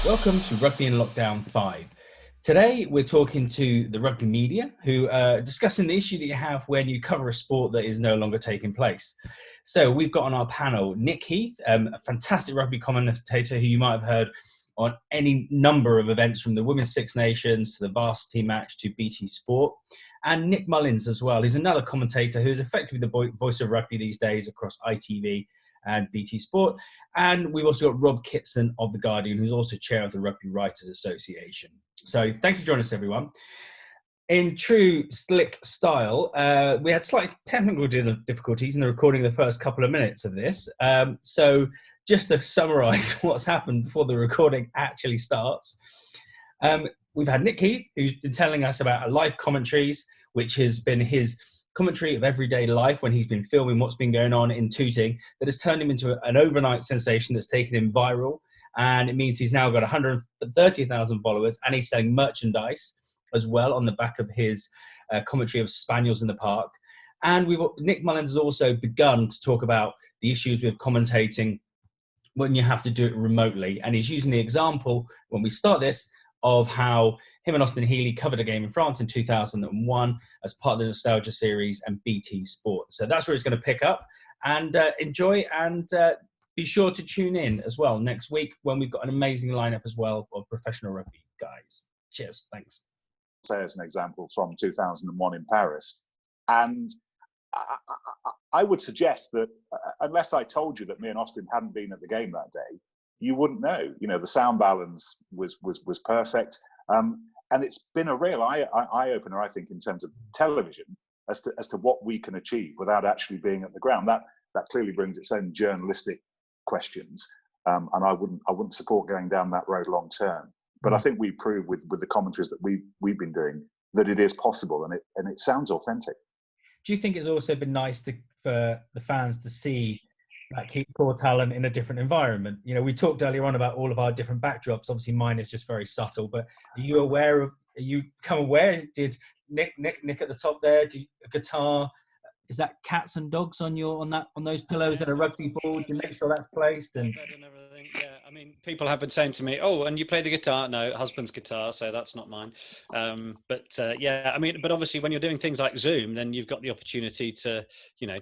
Welcome to Rugby in Lockdown 5. Today we're talking to the rugby media who are discussing the issue that you have when you cover a sport that is no longer taking place. So we've got on our panel Nick Heath, a fantastic rugby commentator who you might have heard on any number of events from the Women's Six Nations to the varsity match to BT Sport, and Nick Mullins as well, who's another commentator who's effectively the voice of rugby these days across ITV and BT Sport. And we've also got Rob Kitson of The Guardian, who's also chair of the Rugby Writers Association. So thanks for joining us, everyone. In true Slick style, we had slight technical difficulties in the recording of the first couple of minutes of this. So just to summarise what's happened before the recording actually starts, we've had Nick Heath, who's been telling us about live commentaries, which has been his commentary of everyday life when he's been filming what's been going on in Tooting, that has turned him into an overnight sensation that's taken him viral. And it means he's now got 130,000 followers, and he's selling merchandise as well on the back of his commentary of Spaniels in the Park. And Nick Mullins has also begun to talk about the issues with commentating when you have to do it remotely. And he's using the example, when we start this, of how him and Austin Healey covered a game in France in 2001 as part of the Nostalgia series and BT Sport. So that's where he's going to pick up, and enjoy, and be sure to tune in as well next week when we've got an amazing lineup as well of professional rugby guys. Cheers. Thanks. Say as an example from 2001 in Paris. And I would suggest that unless I told you that me and Austin hadn't been at the game that day, you wouldn't know. You know, the sound balance was perfect. And it's been a real eye-opener, I think, in terms of television as to what we can achieve without actually being at the ground. That clearly brings its own journalistic questions, and I wouldn't support going down that road long term. But I think we proved with the commentaries that we've been doing that it is possible, and it sounds authentic. Do you think it's also been nice for the fans to see that key core talent in a different environment? You know, we talked earlier on about all of our different backdrops. Obviously, mine is just very subtle. But are you become aware? Did Nick at the top there? Do a guitar? Is that cats and dogs on those pillows and a rugby ball? Do you make sure that's placed? And everything. Yeah, I mean, people have been saying to me, "Oh, and you play the guitar?" No, husband's guitar, so that's not mine. Yeah, I mean, but obviously, when you're doing things like Zoom, then you've got the opportunity to,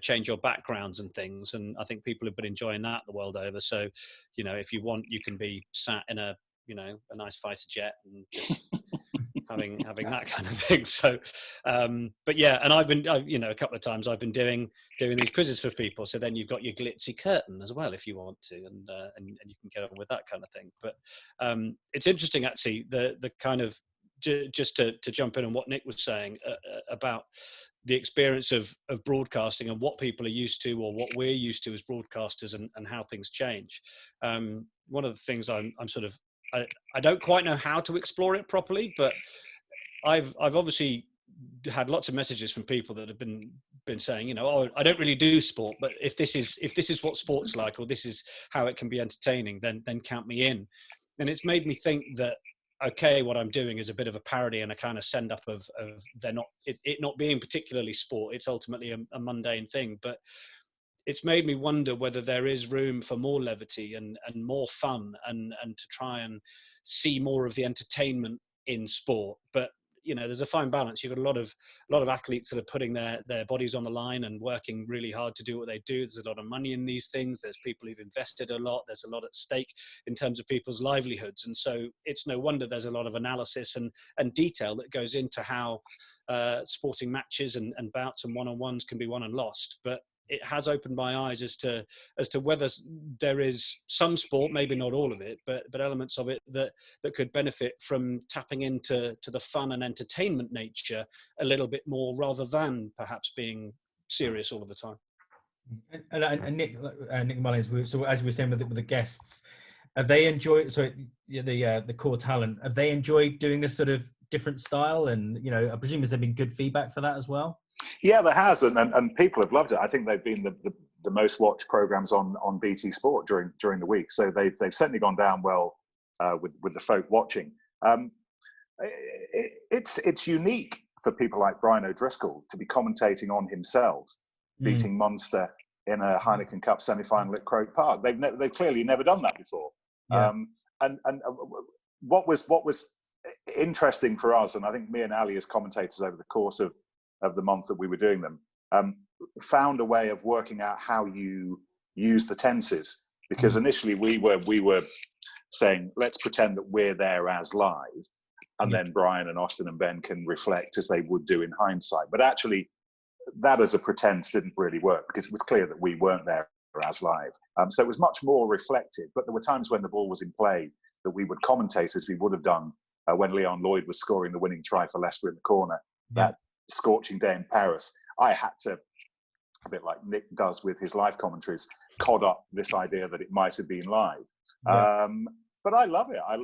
change your backgrounds and things. And I think people have been enjoying that the world over. So, if you want, you can be sat in a nice fighter jet and just having that kind of thing. So, but yeah, and I've been, a couple of times I've been doing these quizzes for people. So then you've got your glitzy curtain as well, if you want to, and you can get on with that kind of thing. But it's interesting, actually, the kind of, just to jump in on what Nick was saying about the experience of broadcasting and what people are used to, or what we're used to as broadcasters, and how things change. One of the things I'm sort of, I don't quite know how to explore it properly, but I've obviously had lots of messages from people that have been saying, oh, I don't really do sport, but if this is what sport's like, or this is how it can be entertaining, then count me in. And it's made me think that, okay, what I'm doing is a bit of a parody and a kind of send up of it not being particularly sport. It's ultimately a mundane thing, but it's made me wonder whether there is room for more levity and more fun, and to try and see more of the entertainment in sport. But there's a fine balance. You've got a lot of athletes that are putting their bodies on the line and working really hard to do what they do. There's a lot of money in these things. There's people who've invested a lot. There's a lot at stake in terms of people's livelihoods. And so it's no wonder there's a lot of analysis and detail that goes into how sporting matches and bouts and one-on-ones can be won and lost. But it has opened my eyes as to whether there is some sport, maybe not all of it, but elements of it that could benefit from tapping into the fun and entertainment nature a little bit more, rather than perhaps being serious all of the time. And Nick Mullins, so as we were saying with the guests, have they enjoyed? So the core talent, have they enjoyed doing this sort of different style? And I presume has there been good feedback for that as well? Yeah, there has, and people have loved it. I think they've been the most watched programs on BT Sport during the week. So they've certainly gone down well with the folk watching. It's unique for people like Brian O'Driscoll to be commentating on himself beating Munster in a Heineken Cup semi-final at Croke Park. They've clearly never done that before. Yeah. And what was interesting for us, and I think me and Ali as commentators over the course of the month that we were doing them, found a way of working out how you use the tenses. Because initially we were saying, let's pretend that we're there as live, and then Brian and Austin and Ben can reflect as they would do in hindsight. But actually, that as a pretense didn't really work, because it was clear that we weren't there as live. So it was much more reflective. But there were times when the ball was in play that we would commentate as we would have done when Leon Lloyd was scoring the winning try for Leicester in the corner, that scorching day in Paris. I had to, a bit like Nick does with his live commentaries, cod up this idea that it might have been live. But I love it. I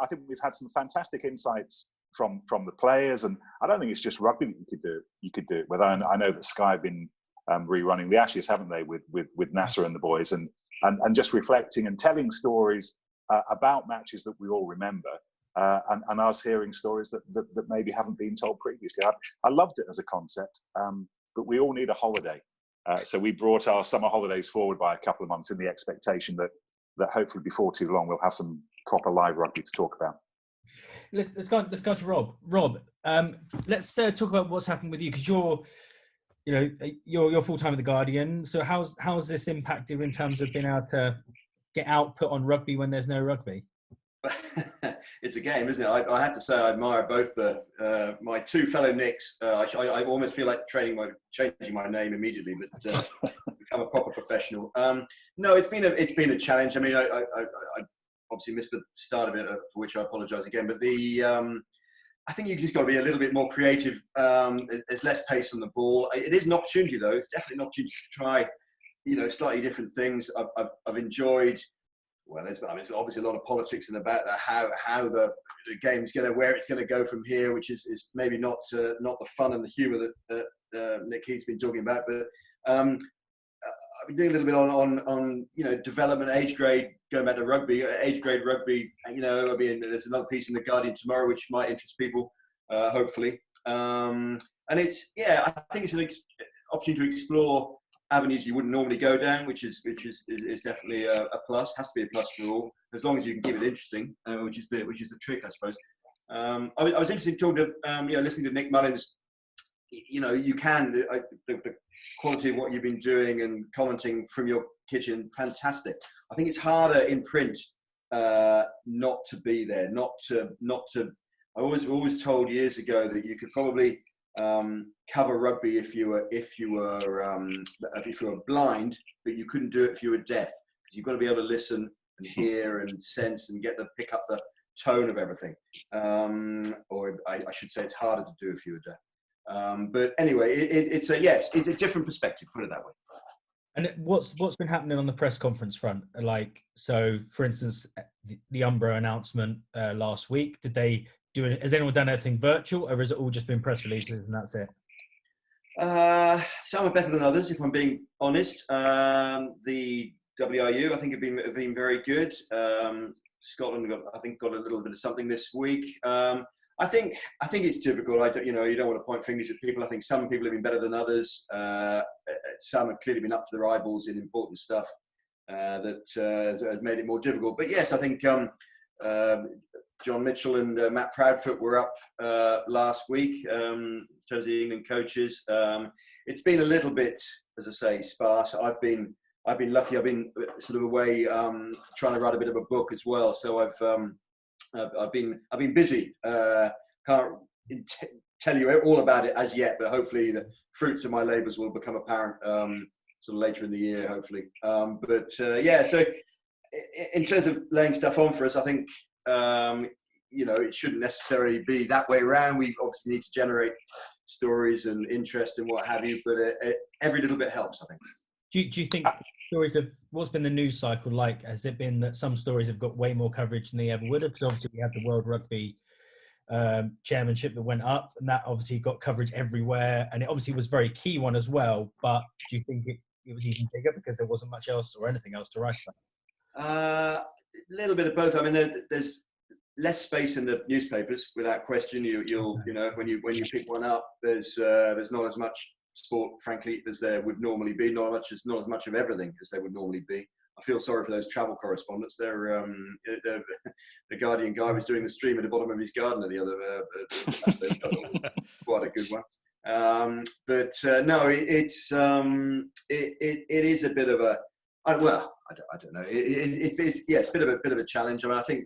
think we've had some fantastic insights from the players, and I don't think it's just rugby that you could do it with. I know that Sky have been rerunning the Ashes, haven't they, with Nasser and the boys, and just reflecting and telling stories about matches that we all remember, and us hearing stories that maybe haven't been told previously. I loved it as a concept, but we all need a holiday. So we brought our summer holidays forward by a couple of months in the expectation that hopefully before too long we'll have some proper live rugby to talk about. Let's go to Rob. Rob, let's talk about what's happened with you, because you're full time with the Guardian. So how's this impacted in terms of being able to get output on rugby when there's no rugby? It's a game, isn't it? I have to say I admire both my two fellow Nicks. I almost feel like changing my name immediately, but become a proper professional. No, it's been a challenge. I mean, I obviously missed the start of it, for which I apologise again. But I think you just got to be a little bit more creative. There's less pace on the ball. It is an opportunity, though. It's definitely an opportunity to try, slightly different things. I've enjoyed. Well, there's obviously a lot of politics in about that, how the game's where it's going to go from here, which is maybe not the fun and the humour that Nick Heath's been talking about. But I've been doing a little bit on development, age grade, going back to rugby, age grade rugby. There's another piece in the Guardian tomorrow which might interest people, hopefully. And I think it's an opportunity to explore avenues you wouldn't normally go down, which is definitely a plus. Has to be a plus for all, as long as you can keep it interesting, which is the trick, I suppose. I was interested talking to listening to Nick Mullins. You can the quality of what you've been doing and commenting from your kitchen, fantastic. I think it's harder in print not to be there, not to. I was always told years ago that you could probably cover rugby if you were blind, but you couldn't do it if you were deaf, because you've got to be able to listen and hear and sense and pick up the tone of everything. Or I should say, it's harder to do if you were deaf. But anyway, it's a different perspective. Put it that way. And what's been happening on the press conference front? So for instance, the Umbro announcement last week. Did they do it? Has anyone done anything virtual, or has it all just been press releases and that's it? Some are better than others, if I'm being honest. The WRU, I think, have been very good. Scotland got a little bit of something this week. I think it's difficult. You don't want to point fingers at people. I think some people have been better than others. Some have clearly been up to their eyeballs in important stuff that has made it more difficult. But yes, I think John Mitchell and Matt Proudfoot were up last week, terms of the England coaches. It's been a little bit, as I say, sparse. I've been lucky. I've been sort of away trying to write a bit of a book as well. So I've been busy. Can't tell you all about it as yet, but hopefully the fruits of my labours will become apparent sort of later in the year, hopefully. So in terms of laying stuff on for us, I think it shouldn't necessarily be that way around. We obviously need to generate stories and interest and what have you, but every little bit helps, I think. Do you think stories of what's been the news cycle like? Has it been that some stories have got way more coverage than they ever would have? Because obviously we had the World Rugby Chairmanship that went up, and that obviously got coverage everywhere, and it obviously was a very key one as well. But do you think it was even bigger because there wasn't much else or anything else to write about? A little bit of both. I mean, there's less space in the newspapers, without question. You'll when you pick one up, there's not as much sport, frankly, as there would normally be. Not as much of everything as there would normally be. I feel sorry for those travel correspondents. The Guardian guy was doing the stream at the bottom of his garden the other quite a good one. No, it is a bit of a I don't know. It's a bit of a challenge. I mean, I think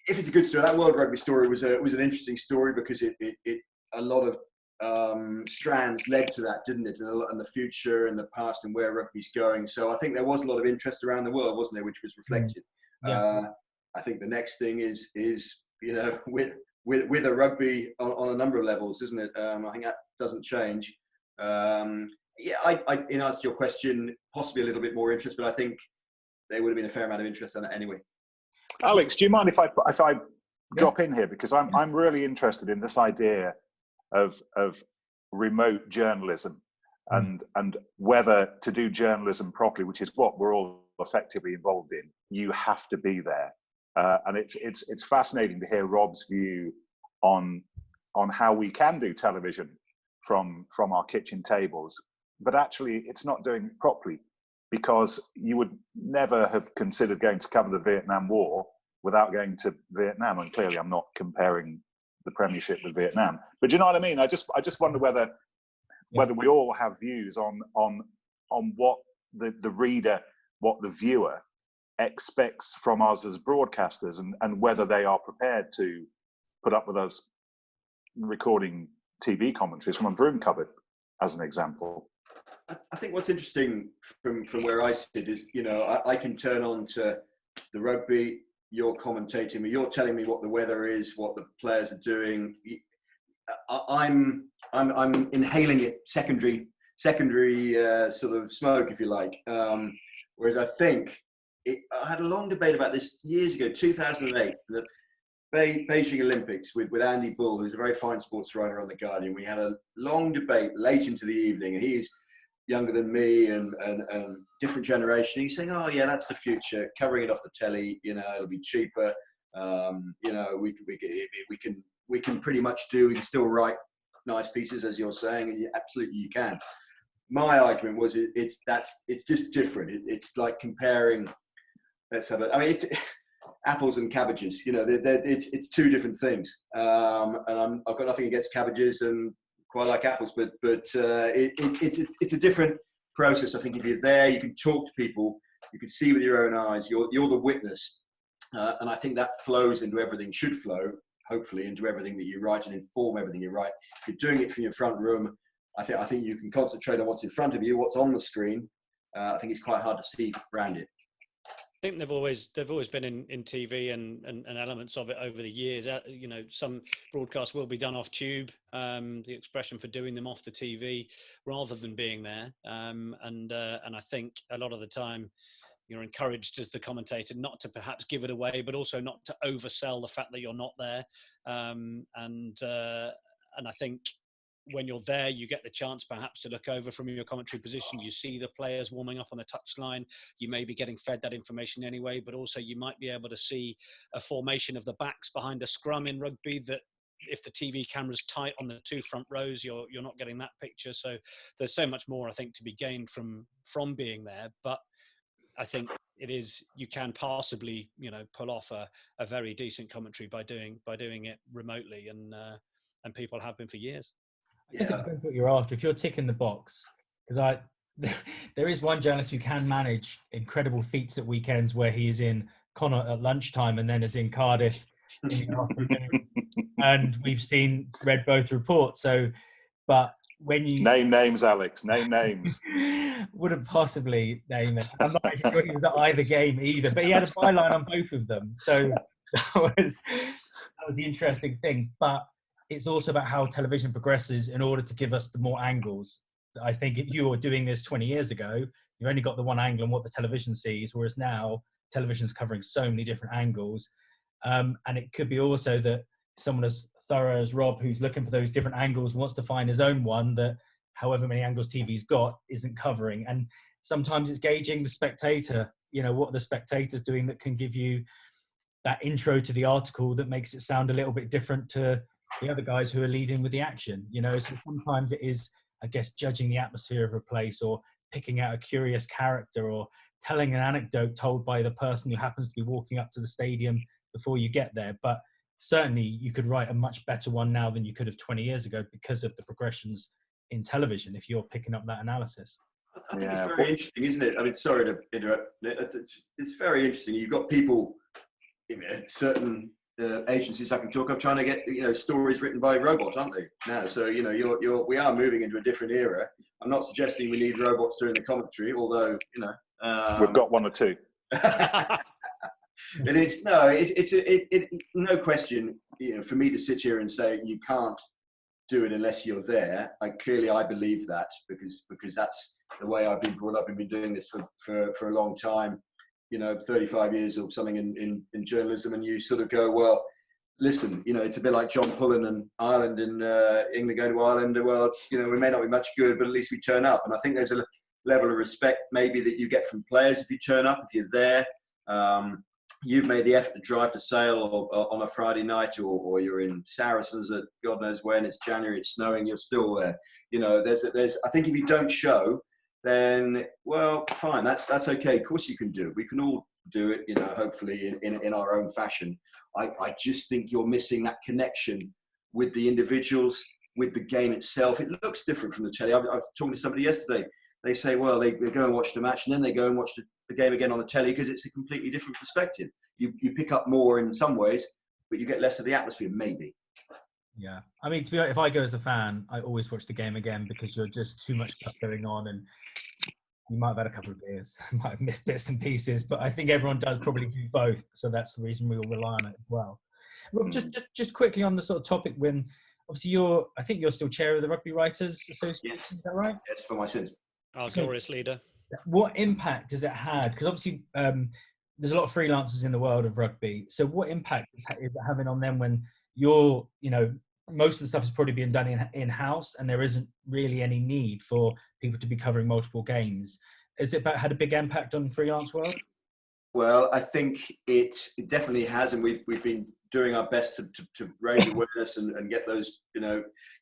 if it's a good story, that World Rugby story was an interesting story because it a lot of strands led to that, didn't it? And the future and the past and where rugby's going. So I think there was a lot of interest around the world, wasn't there, which was reflected. Yeah. I think the next thing is with a rugby on a number of levels, isn't it? I think that doesn't change. In answer to your question, possibly a little bit more interest, but I think there would have been a fair amount of interest in that anyway. Alex, do you mind if I drop in here, because I'm really interested in this idea of remote journalism and whether to do journalism properly, which is what we're all effectively involved in, you have to be there. And it's fascinating to hear Rob's view on how we can do television from our kitchen tables, but actually it's not doing it properly, because you would never have considered going to cover the Vietnam War without going to Vietnam. And clearly I'm not comparing the Premiership with Vietnam, but do you know what I mean? I just wonder whether we all have views on what the reader, what the viewer expects from us as broadcasters, and whether they are prepared to put up with us recording TV commentaries from a broom cupboard, as an example. I think what's interesting from where I sit is, I can turn on to the rugby, you're commentating me, you're telling me what the weather is, what the players are doing. I'm inhaling it, secondary sort of smoke, if you like. Whereas I think I had a long debate about this years ago, 2008, the Beijing Olympics with Andy Bull, who's a very fine sports writer on The Guardian. We had a long debate late into the evening, and he's younger than me and different generation. He's saying, "Oh yeah, that's the future. Covering it off the telly, it'll be cheaper. We can pretty much we can still write nice pieces, as you're saying, and absolutely you can." My argument was it's just different. It's like comparing. Let's have it. I mean, it's apples and cabbages. It's two different things. And I've got nothing against cabbages and quite like apples, but it's a different process. I think if you're there, you can talk to people, you can see with your own eyes. You're the witness, and I think that flows into everything. Should flow, hopefully, into everything that you write and inform everything you write. If you're doing it from your front room, I think you can concentrate on what's in front of you, what's on the screen. I think it's quite hard to see around it. I think they've always been in TV and elements of it over the years. Some broadcasts will be done off tube, the expression for doing them off the TV rather than being there. And I think a lot of the time you're encouraged as the commentator not to perhaps give it away, but also not to oversell the fact that you're not there. And I think when you're there, you get the chance perhaps to look over from your commentary position. You see the players warming up on the touchline. You may be getting fed that information anyway, but also you might be able to see a formation of the backs behind a scrum in rugby that if the TV camera's tight on the two front rows, you're not getting that picture. So there's so much more, I think, to be gained from being there. But I think you can possibly, pull off a very decent commentary by doing it remotely, and people have been for years. I guess it depends what you're after. If you're ticking the box, because there is one journalist who can manage incredible feats at weekends where he is in Connaught at lunchtime and then is in Cardiff in the afternoon, and we've read both reports. So, but when you name names, Alex, name names. Wouldn't possibly name it. I'm not actually sure he was at either game either, but he had a byline on both of them. So that was the interesting thing. But it's also about how television progresses in order to give us the more angles. I think if you were doing this 20 years ago, you've only got the one angle and what the television sees, whereas now television's covering so many different angles. And it could be also that someone as thorough as Rob, who's looking for those different angles, wants to find his own one that however many angles TV's got isn't covering. And sometimes it's gauging the spectator, what are the spectators doing that can give you that intro to the article that makes it sound a little bit different to the other guys who are leading with the action. So sometimes it is, I guess, judging the atmosphere of a place or picking out a curious character or telling an anecdote told by the person who happens to be walking up to the stadium before you get there. But certainly you could write a much better one now than you could have 20 years ago because of the progressions in television, if you're picking up that analysis. I think it's very interesting, isn't it? I mean, sorry to interrupt. It's very interesting. You've got people, certain agencies I can talk of, trying to get stories written by robots, aren't they? Now, so we are moving into a different era. I'm not suggesting we need robots doing the commentary, although we've got one or two. And it's no question. For me to sit here and say you can't do it unless you're there, I believe that because that's the way I've been brought up and been doing this for a long time. 35 years or something in journalism, and you sort of go, well, listen, it's a bit like John Pullen and Ireland and England going to Ireland. Well, we may not be much good, but at least we turn up. And I think there's a level of respect maybe that you get from players if you turn up, if you're there. You've made the effort to drive to Sale on a Friday night, or you're in Saracens at God knows when. It's January, it's snowing, you're still there. There's. I think if you don't show, then well, fine, that's okay. Of course you can do it. We can all do it, hopefully in our own fashion. I just think you're missing that connection with the individuals, with the game itself. It looks different from the telly. I was talking to somebody yesterday. They say, well, they go and watch the match and then they go and watch the game again on the telly because it's a completely different perspective. You pick up more in some ways, but you get less of the atmosphere, maybe. Yeah. I mean, to be honest, if I go as a fan, I always watch the game again because there's just too much stuff going on and you might have had a couple of beers, might have missed bits and pieces, but I think everyone does probably do both. So that's the reason we all rely on it as well. Rob, just quickly on the sort of topic, when obviously I think you're still chair of the Rugby Writers Association, yes. Is that right? Yes, for my sins. Our glorious leader. What impact has it had? Because obviously there's a lot of freelancers in the world of rugby. So what impact is it having on them when you're, most of the stuff is probably being done in-house and there isn't really any need for people to be covering multiple games? Has it had a big impact on freelance world? Well, I think it definitely has, and we've been doing our best to raise awareness and get those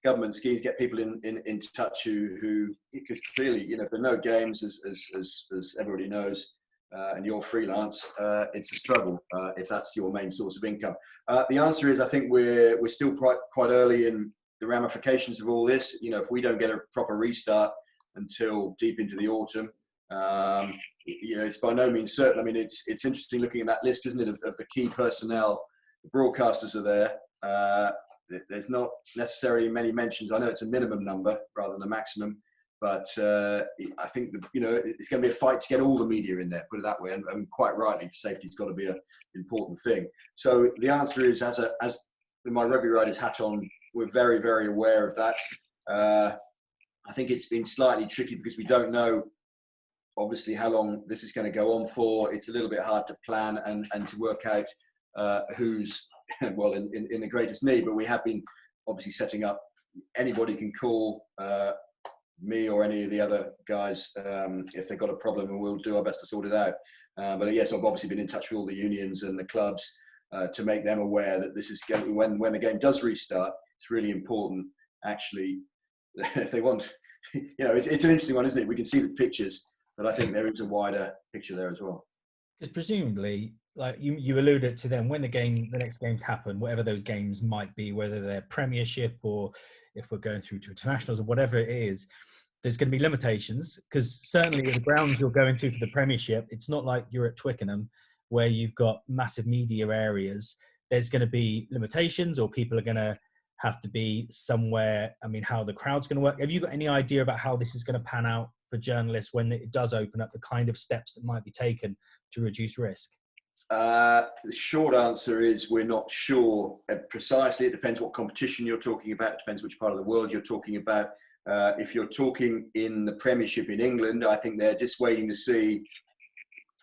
government schemes, get people in touch who because clearly if there are no games as everybody knows, and you're freelance, it's a struggle if that's your main source of income. The answer is I think we're still quite early in the ramifications of all this. If we don't get a proper restart until deep into the autumn. It's by no means certain. I mean, it's interesting looking at that list, isn't it, of the key personnel. The broadcasters are there. There's not necessarily many mentions. I know it's a minimum number rather than a maximum, but I think it's going to be a fight to get all the media in there. Put it that way, and quite rightly, safety's got to be an important thing. So the answer is, as with my Rugby Writers hat on, we're very, very aware of that. I think it's been slightly tricky because we don't know obviously how long this is going to go on for. It's a little bit hard to plan and to work out who's well in the greatest need, but we have been obviously setting up. Anybody can call me or any of the other guys if they've got a problem, and we'll do our best to sort it out. But yes, I've obviously been in touch with all the unions and the clubs to make them aware that this is going, when the game does restart, it's really important actually if they want. It's an interesting one, isn't it? We can see the pictures, but I think there is a wider picture there as well. Because presumably, like you alluded to them, when the next games happen, whatever those games might be, whether they're Premiership or if we're going through to internationals or whatever it is, there's going to be limitations. Because certainly the grounds you're going to for the Premiership, it's not like you're at Twickenham where you've got massive media areas. There's going to be limitations, or people are going to have to be somewhere. I mean, how the crowd's going to work. Have you got any idea about how this is going to pan out for journalists when it does open up, the kind of steps that might be taken to reduce risk? The short answer is we're not sure precisely. It depends what competition you're talking about. It depends which part of the world you're talking about. If you're talking in the Premiership in England, I think they're just waiting to see,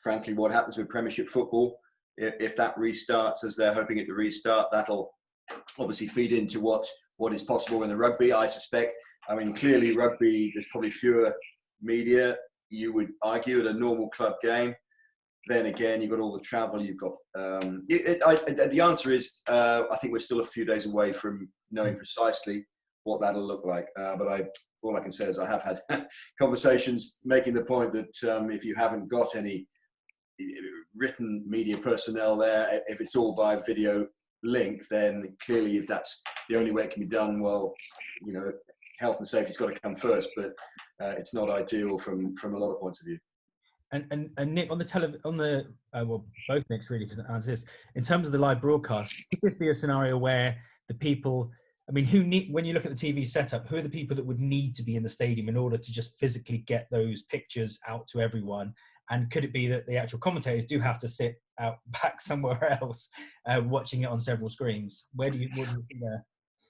frankly, what happens with Premiership football. If that restarts as they're hoping it to restart, that'll obviously feed into what is possible in the rugby, I suspect. I mean, clearly rugby, there's probably fewer media, you would argue, at a normal club game. Then again, you've got all the travel, you've got... the answer is, I think we're still a few days away from knowing precisely what that'll look like. But all I can say is I have had conversations making the point that if you haven't got any written media personnel there. If it's all by video link, then clearly if that's the only way it can be done, well, you know, health and safety's got to come first, but it's not ideal from a lot of points of view. And Nick, on the well, both Nicks really can answer this. In terms of the live broadcast, could this be a scenario where the people, I mean, when you look at the TV setup, who are the people that would need to be in the stadium in order to just physically get those pictures out to everyone? And could it be that the actual commentators do have to sit out back somewhere else, watching it on several screens? What do you see there?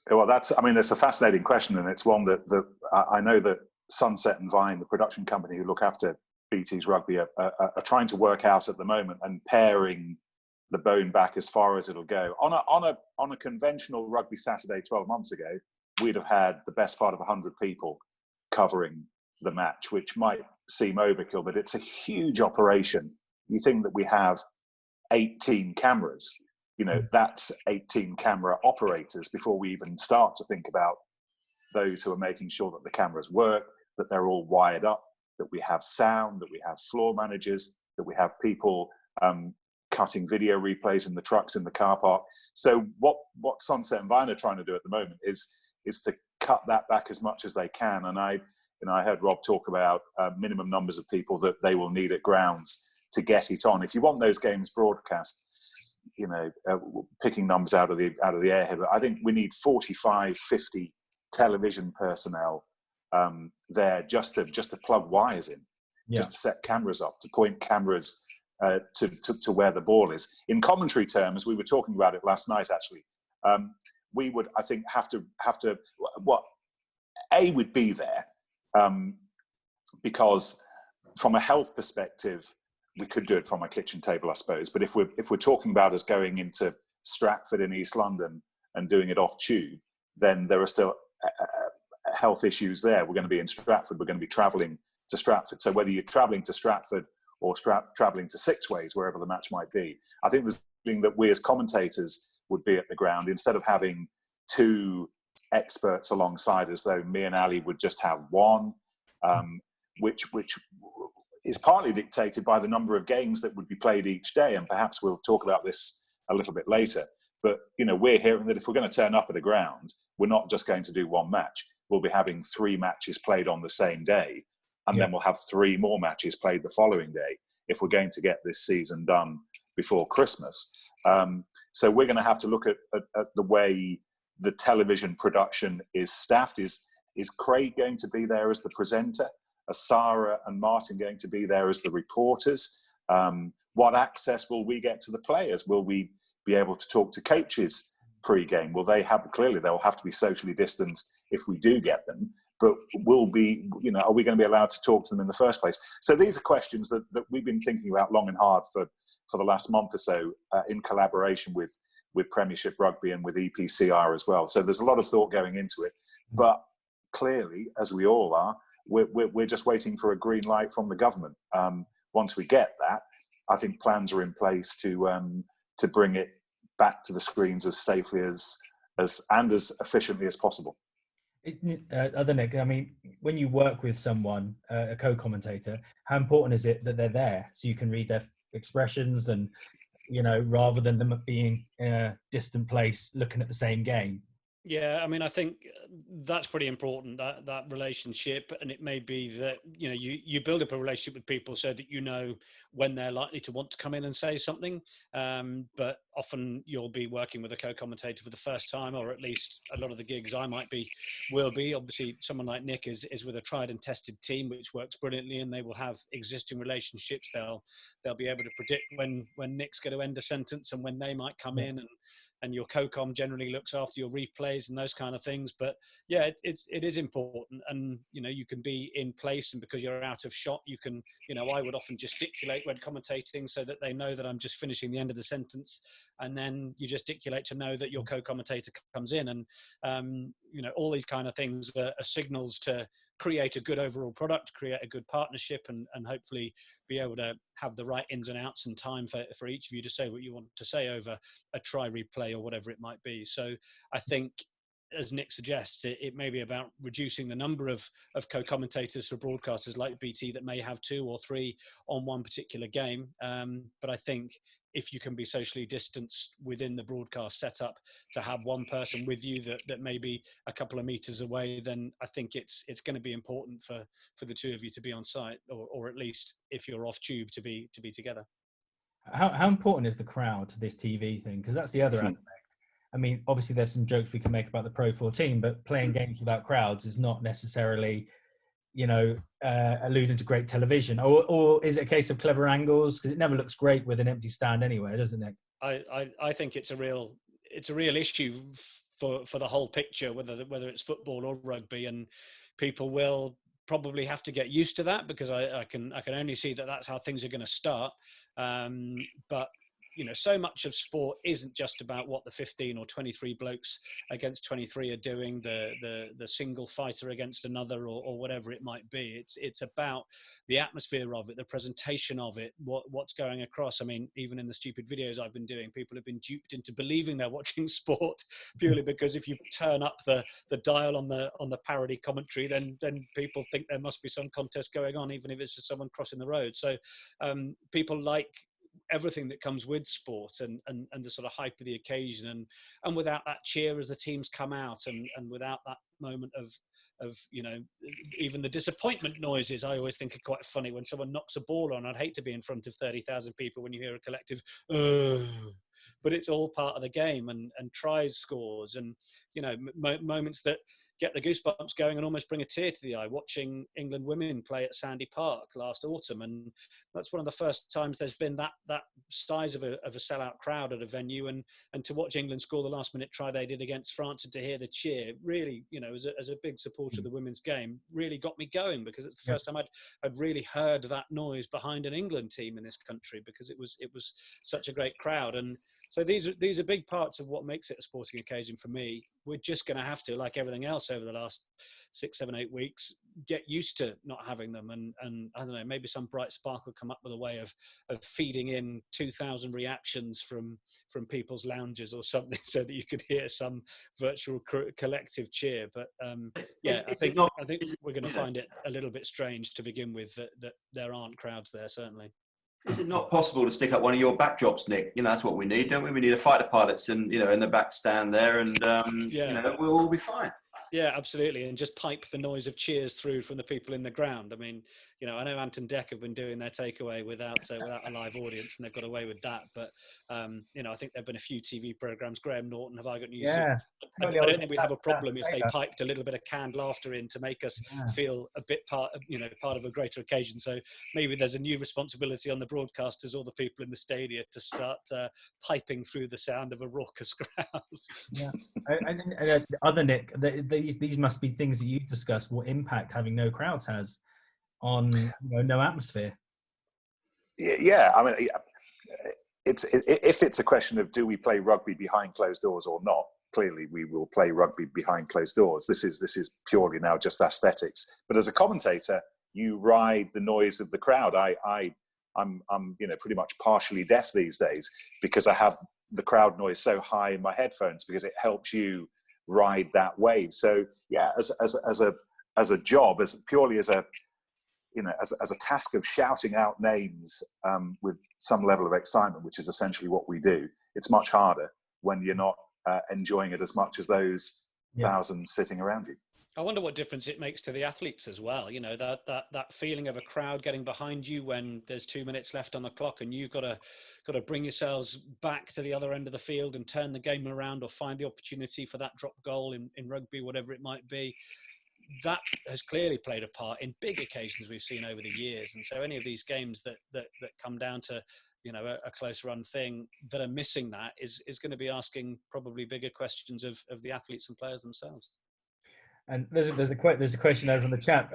Well, it's a fascinating question, and it's one that I know that Sunset and Vine, the production company who look after BT's rugby, are trying to work out at the moment, and paring the bone back as far as it'll go. On a conventional rugby Saturday 12 months ago, we'd have had the best part of 100 people covering the match, which might seem overkill, but it's a huge operation. You think that we have 18 cameras, you know, that's 18 camera operators before we even start to think about those who are making sure that the cameras work, that they're all wired up, that we have sound, that we have floor managers, that we have people cutting video replays in the trucks in the car park. So what Sunset and Vine are trying to do at the moment is to cut that back as much as they can. And I heard Rob talk about minimum numbers of people that they will need at grounds to get it on. If you want those games broadcast, you know, picking numbers out of the air here, but I think we need 45, 50 television personnel there just to plug wires in, just to set cameras up, to point cameras to where the ball is. In commentary terms, we were talking about it last night actually. We would, I think, have to would be there because from a health perspective, we could do it from a kitchen table, I suppose. But if we're talking about us going into Stratford in East London and doing it off tube, then there are still health issues there. We're going to be in Stratford. We're going to be travelling to Stratford. So whether you're travelling to Stratford or travelling to Six Ways, wherever the match might be, I think there's something that we as commentators would be at the ground instead of having two experts alongside us. Though me and Ali would just have one, which is partly dictated by the number of games that would be played each day, and perhaps we'll talk about this a little bit later. But you know, we're hearing that if we're going to turn up at a ground, we're not just going to do one match. We'll be having 3 matches played on the same day, and then we'll have 3 more matches played the following day if we're going to get this season done before Christmas. So we're going to have to look at the way the television production is staffed. Is Craig going to be there as the presenter? Are Sarah and Martin going to be there as the reporters? What access will we get to the players? Will we be able to talk to coaches pre-game? Will they have, clearly they'll have to be socially distanced if we do get them, but are we going to be allowed to talk to them in the first place? So these are questions that we've been thinking about long and hard for the last month or so, in collaboration with Premiership Rugby and with EPCR as well. So there's a lot of thought going into it, but clearly, as we all are, we're just waiting for a green light from the government. Once we get that, I think plans are in place to bring it back to the screens as safely as efficiently as possible. Other Nick, I mean, when you work with someone, a co-commentator, how important is it that they're there so you can read their expressions and, you know, rather than them being in a distant place looking at the same game? Yeah, I mean, I think that's pretty important, that relationship. And it may be that, you know, you build up a relationship with people so that you know when they're likely to want to come in and say something. But often you'll be working with a co-commentator for the first time, or at least a lot of the gigs I will be. Obviously, someone like Nick is with a tried and tested team, which works brilliantly, and they will have existing relationships. They'll be able to predict when Nick's going to end a sentence and when they might come in, and your co-com generally looks after your replays and those kind of things. But yeah, it is important. And, you know, you can be in place, and because you're out of shot, you can, you know, I would often gesticulate when commentating so that they know that I'm just finishing the end of the sentence. And then you gesticulate to know that your co-commentator comes in. And, you know, all these kind of things are signals to create a good overall product, create a good partnership, and hopefully be able to have the right ins and outs and time for each of you to say what you want to say over a try replay or whatever it might be. So I think as Nick suggests, it may be about reducing the number of co-commentators for broadcasters like BT that may have 2 or 3 on one particular game. But I think if you can be socially distanced within the broadcast setup, to have one person with you that may be a couple of meters away, then I think it's going to be important for the 2 of you to be on site, or at least if you're off tube to be together. How important is the crowd to this TV thing? Because that's the other aspect. I mean, obviously there's some jokes we can make about the Pro 14, but playing games without crowds is not necessarily, alluding to great television. Or is it a case of clever angles? Because it never looks great with an empty stand anyway, doesn't it? I think it's a real issue for the whole picture, whether it's football or rugby, and people will probably have to get used to that, because I can only see that that's how things are going to start. But so much of sport isn't just about what the 15 or 23 blokes against 23 are doing, the single fighter against another, or whatever it might be. It's about the atmosphere of it, the presentation of it, what's going across. I mean, even in the stupid videos I've been doing, people have been duped into believing they're watching sport purely because if you turn up the dial on the parody commentary, then people think there must be some contest going on, even if it's just someone crossing the road. So people like everything that comes with sport and the sort of hype of the occasion, and without that cheer as the teams come out, and without that moment of even the disappointment noises, I always think are quite funny when someone knocks a ball on. I'd hate to be in front of 30,000 people when you hear a collective but it's all part of the game, and tries, scores, and moments that get the goosebumps going and almost bring a tear to the eye. Watching England women play at Sandy Park last autumn, and that's one of the first times there's been that size of a sellout crowd at a venue, and to watch England score the last minute try they did against France, and to hear the cheer, really, as a big supporter of the women's game, really got me going, because it's the first time I'd really heard that noise behind an England team in this country, because it was such a great crowd. And so these are big parts of what makes it a sporting occasion for me. We're just going to have to, like everything else over the last 6, 7, 8 weeks, get used to not having them. And I don't know, maybe some bright spark will come up with a way of feeding in 2,000 reactions from people's lounges or something, so that you could hear some virtual collective cheer. But I think we're going to find it a little bit strange to begin with, that there aren't crowds there, certainly. Is it not possible to stick up one of your backdrops, Nick? That's what we need, don't we? We need a fighter pilots in the back stand there, and we'll all be fine. Yeah, absolutely. And just pipe the noise of cheers through from the people in the ground. I mean, I know Ant and Dec have been doing their takeaway without a live audience, and they've got away with that. But, I think there have been a few TV programmes. Graham Norton, Have I Got News? Yeah. I don't think we'd have a problem if they piped a little bit of canned laughter in to make us feel a bit part of a greater occasion. So maybe there's a new responsibility on the broadcasters or the people in the stadia to start piping through the sound of a raucous crowd. Yeah. And other Nick, these must be things that you've discussed, what impact having no crowds has on no atmosphere. Yeah, I mean, if it's a question of do we play rugby behind closed doors or not, clearly we will play rugby behind closed doors. This is purely now just aesthetics. But as a commentator, you ride the noise of the crowd. I'm pretty much partially deaf these days because I have the crowd noise so high in my headphones, because it helps you ride that wave. So yeah, as a job, as purely as a task of shouting out names with some level of excitement, which is essentially what we do, it's much harder when you're not enjoying it as much as those thousands sitting around you. I wonder what difference it makes to the athletes as well. That feeling of a crowd getting behind you when there's 2 minutes left on the clock, and you've got to bring yourselves back to the other end of the field and turn the game around, or find the opportunity for that drop goal in rugby, whatever it might be. That has clearly played a part in big occasions we've seen over the years. And so any of these games that come down to a close run thing that are missing that is going to be asking probably bigger questions of the athletes and players themselves. And there's a question over in the chat.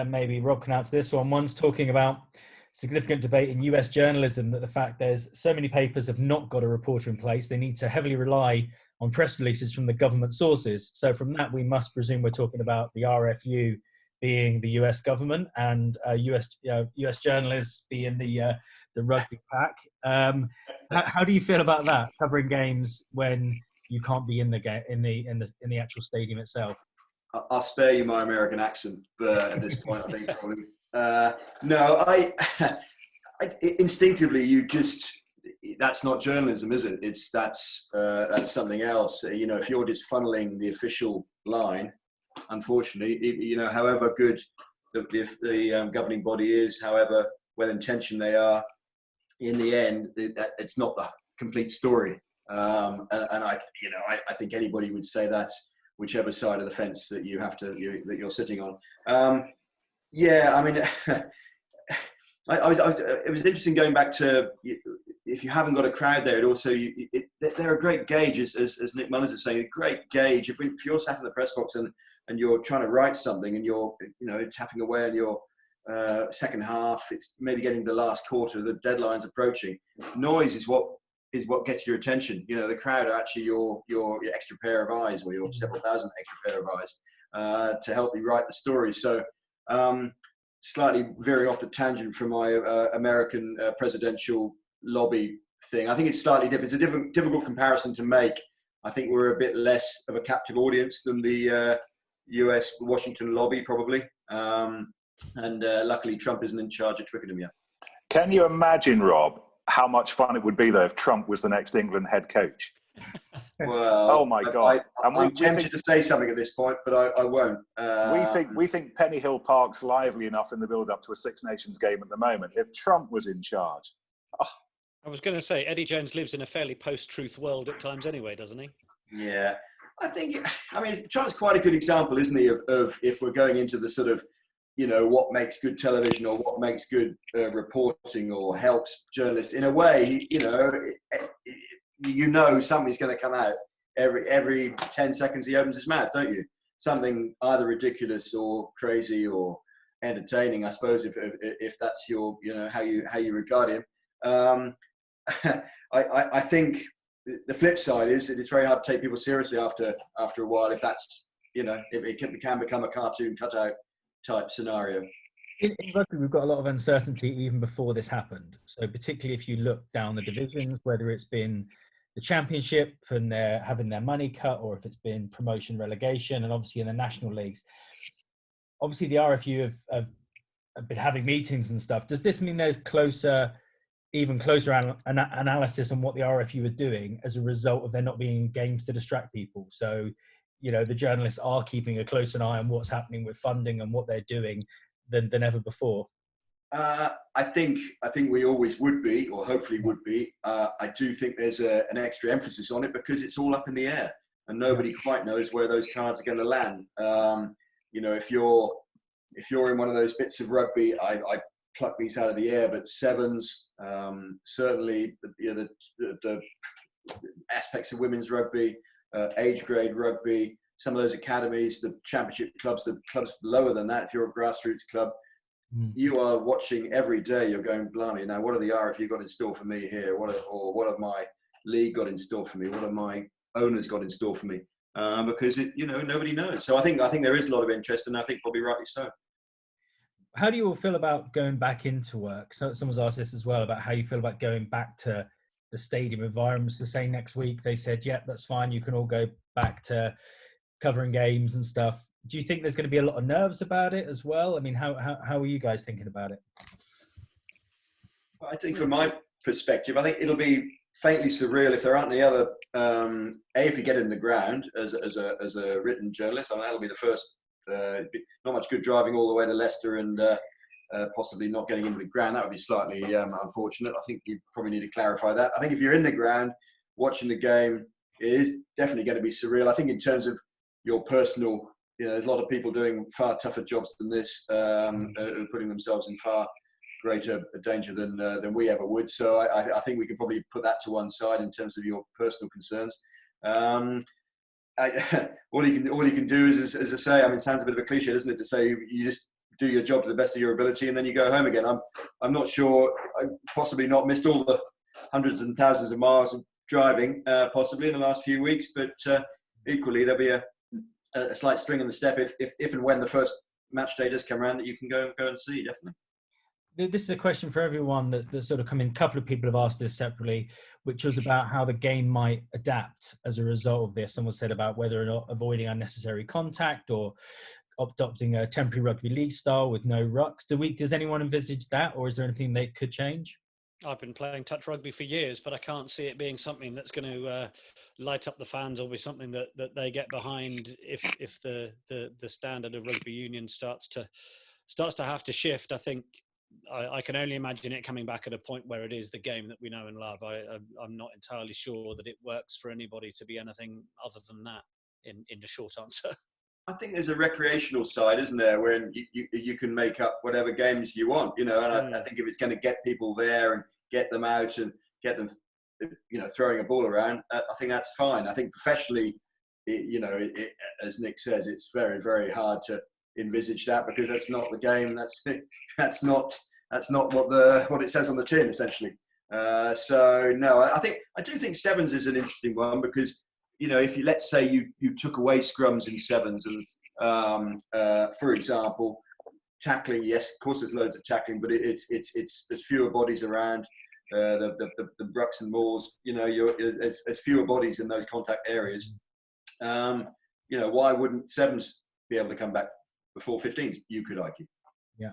Maybe Rob can answer this one. One's talking about significant debate in US journalism, that the fact there's so many papers have not got a reporter in place, they need to heavily rely on press releases from the government sources. So from that, we must presume we're talking about the RFU being the US government, and US journalists being the rugby pack. How do you feel about that, covering games when you can't be in the game in the actual stadium itself? I'll spare you my American accent, but at this point, I think probably no. I instinctively, that's not journalism, is it? That's something else. You know, if you're just funneling the official line, unfortunately, you know, however good the governing body is, however well intentioned they are, in the end, it's not the complete story. And I think anybody would say that, whichever side of the fence that you're sitting on. Yeah, I mean, it was interesting going back to, if you haven't got a crowd there, they're a great gauge, as Nick Mullins is saying, a great gauge. If you're sat in the press box and you're trying to write something and you're tapping away on your second half, it's maybe getting the last quarter, the deadline's approaching. Noise is what gets your attention. You know, the crowd are actually your extra pair of eyes, or your several thousand extra pair of eyes to help you write the story. So slightly veering off the tangent from my American presidential lobby thing, I think it's slightly different. It's a difficult comparison to make. I think we're a bit less of a captive audience than the US Washington lobby, probably. And luckily, Trump isn't in charge of Twickenham yet. Can you imagine, Rob, how much fun it would be, though, if Trump was the next England head coach? Well, oh my God! I'm tempted to say something at this point, but I won't. We think Penny Hill Park's lively enough in the build-up to a Six Nations game at the moment. If Trump was in charge, I was going to say Eddie Jones lives in a fairly post-truth world at times, anyway, doesn't he? Yeah, I think. I mean, Trump's quite a good example, isn't he? Of if we're going into the sort of, you know, what makes good television or what makes good reporting or helps journalists. In a way, you know something's going to come out every 10 seconds he opens his mouth, don't you? Something either ridiculous or crazy or entertaining, I suppose, if that's your, you know, how you regard him. I think the flip side is it's very hard to take people seriously after a while, if that's, you know, it can become a cartoon cutout type scenario. In rugby, we've got a lot of uncertainty even before this happened. So particularly if you look down the divisions, whether it's been the Championship and they're having their money cut, or if it's been promotion, relegation, and obviously in the national leagues, obviously the RFU have been having meetings and stuff. Does this mean there's even closer analysis on what the RFU are doing as a result of there not being games to distract people? So, you know, the journalists are keeping a closer eye on what's happening with funding and what they're doing than ever before. I think we always would be, or hopefully would be. I do think there's an extra emphasis on it because it's all up in the air and nobody quite knows where those cards are going to land. You know, if you're in one of those bits of rugby, I pluck these out of the air, but sevens, certainly the aspects of women's rugby, age grade rugby, some of those academies, the championship clubs, the clubs lower than that, if you're a grassroots club, you are watching every day. You're going, blimey, now what have the RFU got in store for me here? What have my league got in store for me? What have my owners got in store for me? Because nobody knows. So I think there is a lot of interest, and I think probably rightly so. How do you all feel about going back into work? So someone's asked this as well, about how you feel about going back to the stadium environments. To say next week, they said, "Yep, that's fine. You can all go back to covering games and stuff." Do you think there's going to be a lot of nerves about it as well? I mean, how are you guys thinking about it? I think from my perspective, I think it'll be faintly surreal if there aren't any other. If you get in the ground as a written journalist, I mean, that'll be the first. Not much good driving all the way to Leicester and possibly not getting into the ground. That would be slightly unfortunate. I think you probably need to clarify that. I think if you're in the ground watching the game, it is definitely going to be surreal. I think in terms of your personal, there's a lot of people doing far tougher jobs than this, putting themselves in far greater danger than we ever would. So I think we can probably put that to one side in terms of your personal concerns. All you can do is, as I say, I mean, it sounds a bit of a cliche, doesn't it, to say you just do your job to the best of your ability and then you go home again. I'm not sure. I possibly not missed all the hundreds and thousands of miles of driving, possibly in the last few weeks, but equally there'll be a slight spring in the step if and when the first match day does come around that you can go and see, definitely. this is a question for everyone that's sort of come in. A couple of people have asked this separately, which was about how the game might adapt as a result of this. Someone said about whether or not avoiding unnecessary contact or adopting a temporary rugby league style with no rucks. Does anyone envisage that, or is there anything they could change? I've been playing touch rugby for years, but I can't see it being something that's going to light up the fans or be something that they get behind if the standard of rugby union starts to have to shift. I think I can only imagine it coming back at a point where it is the game that we know and love. I'm not entirely sure that it works for anybody to be anything other than that, in the short answer. I think there's a recreational side, isn't there, when you can make up whatever games you want, and I think if it's going to get people there and get them out and get them, throwing a ball around, I think that's fine. I think professionally, as Nick says, it's very, very hard to envisage that, because that's not the game. That's not what it says on the tin, essentially. So no, I do think sevens is an interesting one, because if let's say you took away scrums in sevens and, for example, tackling, yes, of course there's loads of tackling, but it's there's fewer bodies around, the rucks and mauls, there's fewer bodies in those contact areas. Why wouldn't sevens be able to come back before 15s, you could argue. Yeah.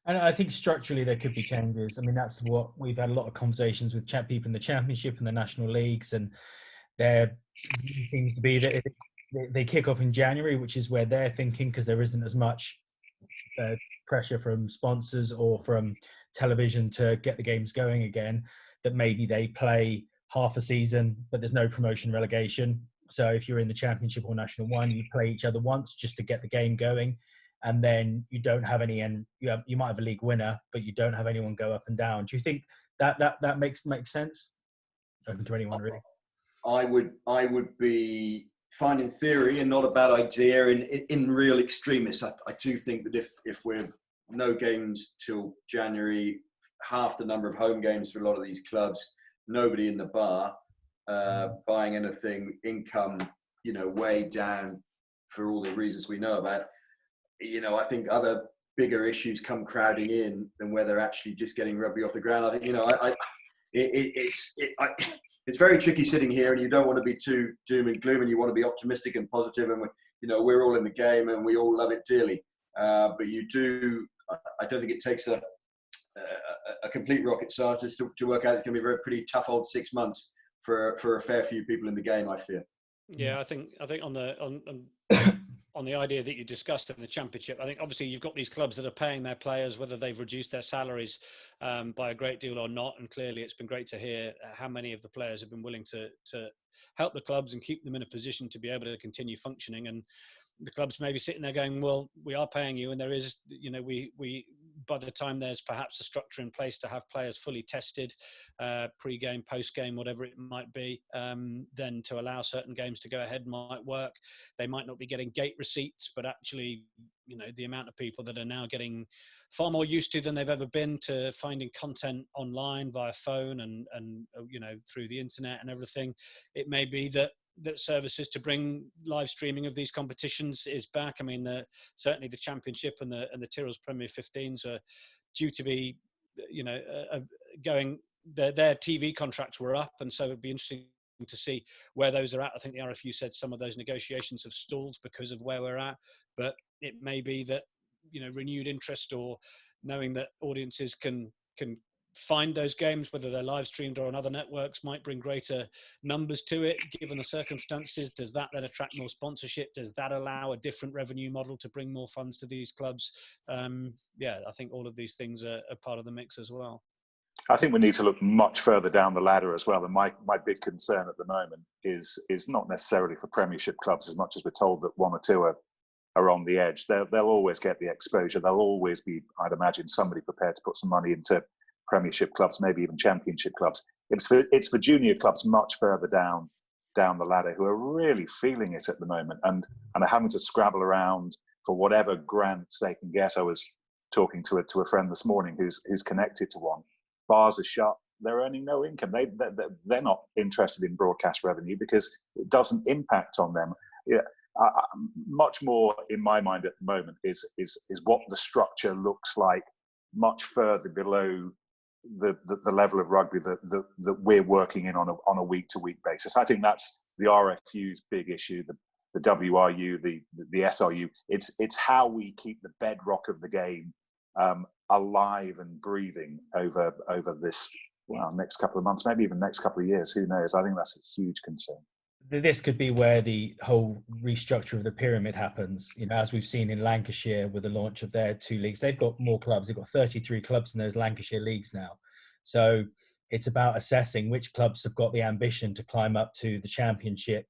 And I think structurally there could be changes. I mean, that's what we've had a lot of conversations with people in the Championship and the national leagues, and there seems to be that they kick off in January, which is where they're thinking, because there isn't as much pressure from sponsors or from television to get the games going again, that maybe they play half a season, but there's no promotion relegation. So if you're in the Championship or National One, you play each other once just to get the game going, and then you don't have any, and you might have a league winner, but you don't have anyone go up and down. Do you think that makes sense? Open to anyone, really. I would be fine in theory and not a bad idea in real extremis. I do think that if we're no games till January, half the number of home games for a lot of these clubs, nobody in the bar, buying anything, income, way down for all the reasons we know about. I think other bigger issues come crowding in than whether actually just getting rugby off the ground. I think, it's very tricky sitting here, and you don't want to be too doom and gloom, and you want to be optimistic and positive, and we're all in the game and we all love it dearly. But I don't think it takes a complete rocket scientist to work out it's going to be a pretty tough old 6 months for a fair few people in the game, I fear. Yeah, I think on the idea that you discussed in the Championship, I think obviously you've got these clubs that are paying their players, whether they've reduced their salaries by a great deal or not. And clearly it's been great to hear how many of the players have been willing to help the clubs and keep them in a position to be able to continue functioning. And the clubs may be sitting there going, well, we are paying you, and there is, we by the time there's perhaps a structure in place to have players fully tested, pre-game, post-game, whatever it might be, then to allow certain games to go ahead might work. They might not be getting gate receipts, but actually, the amount of people that are now getting far more used to than they've ever been to finding content online via phone and through the internet and everything, it may be that services to bring live streaming of these competitions is back. I mean, certainly the Championship and the Tyrrell's Premier 15s are due to be, going. Their TV contracts were up, and so it'd be interesting to see where those are at. I think the RFU said some of those negotiations have stalled because of where we're at, but it may be that renewed interest, or knowing that audiences can find those games, whether they're live streamed or on other networks, might bring greater numbers to it given the circumstances. Does that then attract more sponsorship? Does that allow a different revenue model to bring more funds to these clubs? I think all of these things are part of the mix as well. I think we need to look much further down the ladder as well. And my big concern at the moment is not necessarily for Premiership clubs, as much as we're told that one or two are on the edge. They'll always get the exposure. There'll always be, I'd imagine, somebody prepared to put some money into Premiership clubs, maybe even Championship clubs. It's for junior clubs much further down the ladder who are really feeling it at the moment and are having to scrabble around for whatever grants they can get. I was talking to a friend this morning who's connected to one. Bars are shut. They're earning no income. They're not interested in broadcast revenue because it doesn't impact on them. Yeah, much more in my mind at the moment is what the structure looks like much further below the level of rugby that we're working in on a week-to-week basis. I think that's the RFU's big issue, the WRU, the SRU. It's how we keep the bedrock of the game alive and breathing over this next couple of months, maybe even next couple of years. Who knows? I think that's a huge concern. This could be where the whole restructure of the pyramid happens. You know, as we've seen in Lancashire with the launch of their 2 leagues, they've got more clubs. They've got 33 clubs in those Lancashire leagues now. So it's about assessing which clubs have got the ambition to climb up to the Championship.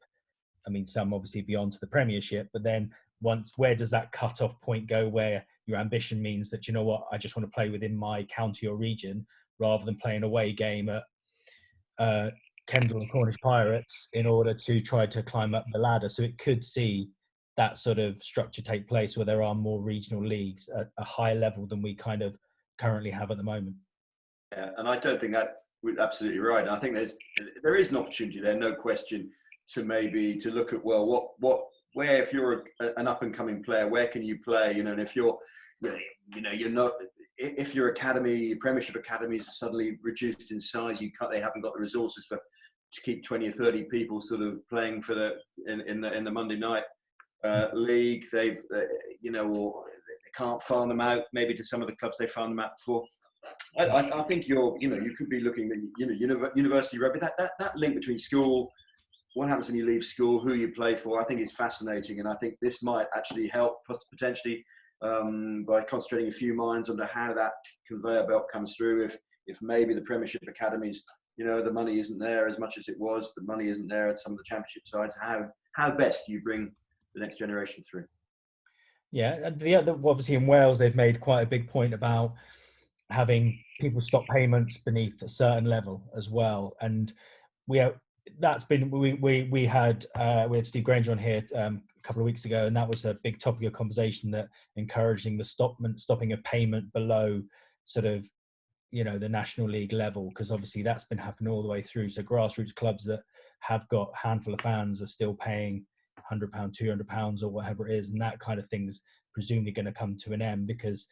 I mean, some obviously beyond to the Premiership, but then where does that cut-off point go where your ambition means that, you know what, I just want to play within my county or region rather than playing an away game at Kendal and Cornish Pirates in order to try to climb up the ladder. So it could see that sort of structure take place where there are more regional leagues at a higher level than we kind of currently have at the moment. Yeah, and I don't think that's absolutely right. I think there is an opportunity there, no question, to look at, well, where if you're an up and coming player, where can you play? You know, and if you're not, if your academy, Premiership academies are suddenly reduced in size, they haven't got the resources to keep 20 or 30 people sort of playing for in the Monday night league. They've or they can't farm them out maybe to some of the clubs they farmed them out before. I think you could be looking at university rugby, that link between school, what happens when you leave school, who you play for. I think is fascinating, and I think this might actually help potentially by concentrating a few minds onto how that conveyor belt comes through. If maybe the Premiership academies, the money isn't there as much as it was, the money isn't there at some of the Championship sides, how best do you bring the next generation through? Yeah, obviously in Wales they've made quite a big point about having people stop payments beneath a certain level as well, and we had Steve Granger on here a couple of weeks ago, and that was a big topic of conversation, that encouraging the stopping of payment below sort of the National League level, because obviously that's been happening all the way through. So grassroots clubs that have got a handful of fans are still paying £100, £200 or whatever it is, and that kind of thing's presumably going to come to an end, because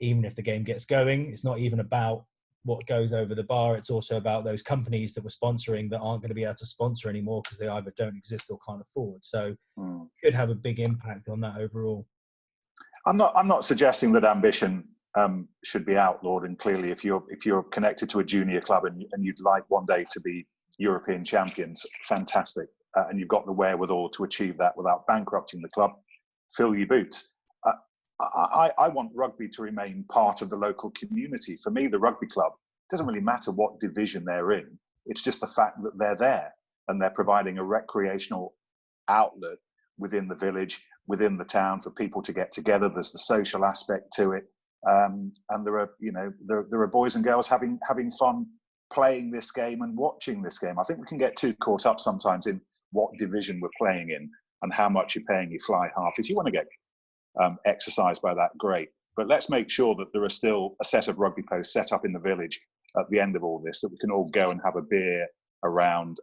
even if the game gets going, it's not even about what goes over the bar. It's also about those companies that were sponsoring that aren't going to be able to sponsor anymore because they either don't exist or can't afford. So it could have a big impact on that overall. I'm not suggesting that ambition should be outlawed, and clearly if you're connected to a junior club and you'd like one day to be European champions, fantastic, and you've got the wherewithal to achieve that without bankrupting the club, fill your boots. I want rugby to remain part of the local community. For me, the rugby club, it doesn't really matter what division they're in. It's just the fact that they're there and they're providing a recreational outlet within the village, within the town, for people to get together. There's the social aspect to it, and there are boys and girls having fun playing this game and watching this game. I think we can get too caught up sometimes in what division we're playing in and how much you're paying your fly half. If you want to get exercised by that, great, but let's make sure that there are still a set of rugby posts set up in the village at the end of all this, that we can all go and have a beer around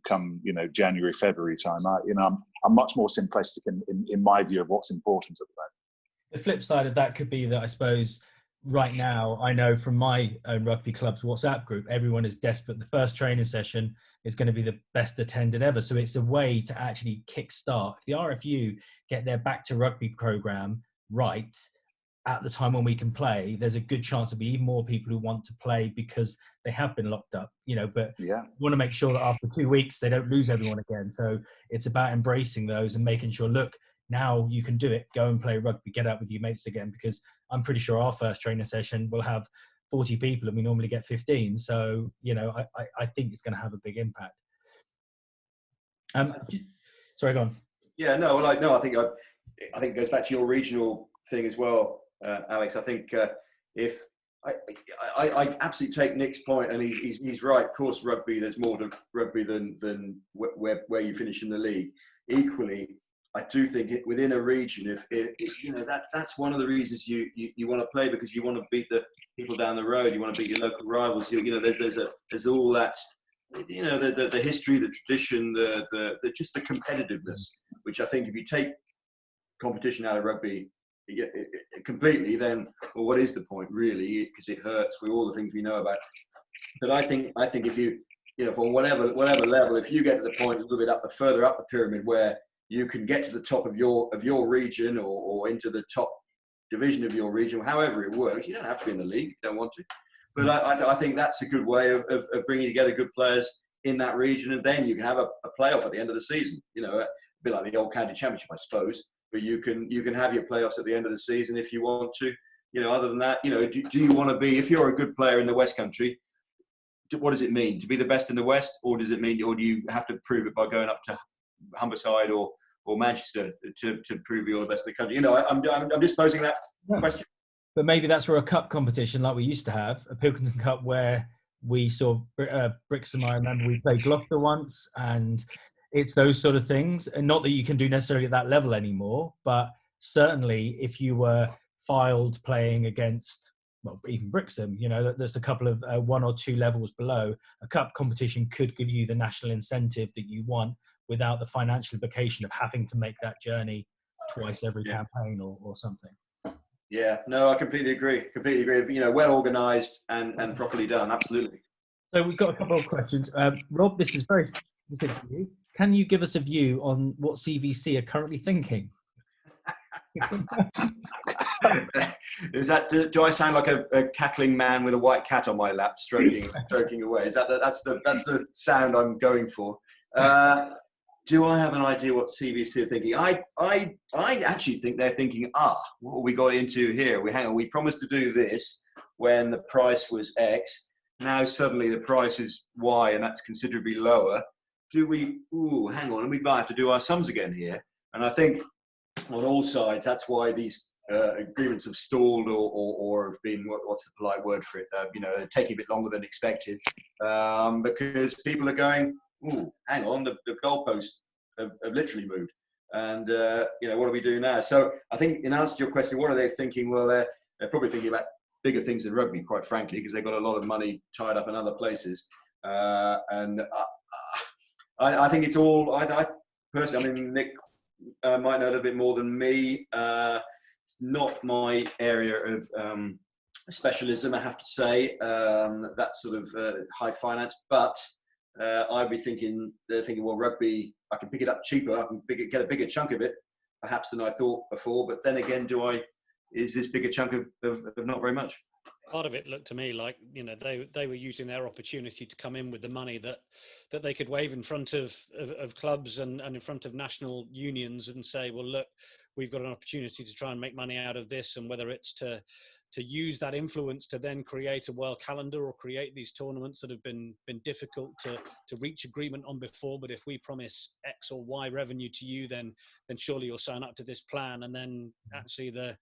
come January, February time. I'm much more simplistic in my view of what's important at the moment. The flip side of that could be that, I suppose, right now, I know from my own rugby club's WhatsApp group, everyone is desperate. The first training session is going to be the best attended ever. So it's a way to actually kickstart. If the RFU get their back to rugby program right at the time when we can play, there's a good chance there'll be even more people who want to play because they have been locked up, but you want to make sure that after 2 weeks, they don't lose everyone again. So it's about embracing those and making sure, look, now you can do it, go and play rugby, get out with your mates again, because I'm pretty sure our first training session will have 40 people and we normally get 15. So, I think it's going to have a big impact. Sorry, go on. Yeah, no, I think it goes back to your regional thing as well, Alex. I think if I absolutely take Nick's point, and he's right. Of course, rugby, there's more to rugby than where you finish in the league. Equally, I do think within a region, if that's one of the reasons you want to play, because you want to beat the people down the road, you want to beat your local rivals. There's all that, the history, the tradition, the just the competitiveness, which I think if you take competition out of rugby, completely, then well, what is the point really? Because it hurts with all the things we know about. But I think if you from whatever level, if you get to the point a little bit further up the pyramid where you can get to the top of your region or into the top division of your region, however it works, you don't have to be in the league if you don't want to. But I think that's a good way of bringing together good players in that region, and then you can have a playoff at the end of the season. A bit like the old county championship, I suppose. But you can have your playoffs at the end of the season if you want to. Other than that, do you want to be, if you're a good player in the West Country, what does it mean to be the best in the West, or does it mean, or do you have to prove it by going up to Humberside or Manchester to prove you're the best in the country? I'm just posing that question. But maybe that's for a cup competition like we used to have, a Pilkington Cup, where we saw Brixham. I remember we played Gloucester once, and it's those sort of things. And not that you can do necessarily at that level anymore, but certainly if you were filed playing against, well, even Brixham, there's a couple of 1 or 2 levels below, a cup competition could give you the national incentive that you want without the financial implication of having to make that journey twice every campaign or something. Yeah, no, I completely agree. Well organised and properly done. Absolutely. So we've got a couple of questions. Rob, this is very specific for you. Can you give us a view on what CVC are currently thinking? Is that? Do I sound like a cackling man with a white cat on my lap, stroking away? Is that's the sound I'm going for? Do I have an idea what CVC are thinking? I actually think they're thinking, what have we got into here? We promised to do this when the price was X. Now suddenly the price is Y, and that's considerably lower. Do we? Hang on, and we might have to do our sums again here. And I think on all sides, that's why these agreements have stalled or have been, what's the polite word for it? Taking a bit longer than expected, because people are going, hang on, the goalposts have literally moved. And, what do we do now? So I think in answer to your question, what are they thinking? Well, they're probably thinking about bigger things than rugby, quite frankly, because they've got a lot of money tied up in other places. And I think it's all, I personally, Nick might know a little bit more than me. It's not my area of specialism, I have to say, that sort of high finance, but I'd be thinking, well, rugby, I can pick it up cheaper, I can get a bigger chunk of it, perhaps than I thought before. But then again, is this bigger chunk of not very much? Part of it looked to me like, they were using their opportunity to come in with the money that they could wave in front of clubs and in front of national unions and say, well, look, we've got an opportunity to try and make money out of this, and whether it's to use that influence to then create a world calendar or create these tournaments that have been difficult to reach agreement on before. But if we promise X or Y revenue to you, then surely you'll sign up to this plan. And then actually the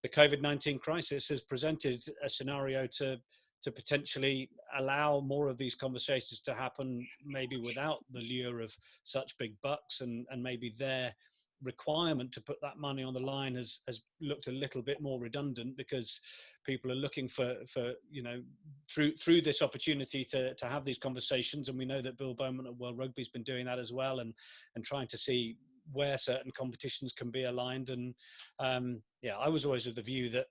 COVID-19 crisis has presented a scenario to potentially allow more of these conversations to happen, maybe without the lure of such big bucks, and maybe their requirement to put that money on the line has looked a little bit more redundant, because people are looking for through this opportunity to have these conversations. And we know that Bill Bowman at World Rugby has been doing that as well, and trying to see where certain competitions can be aligned. And I was always of the view that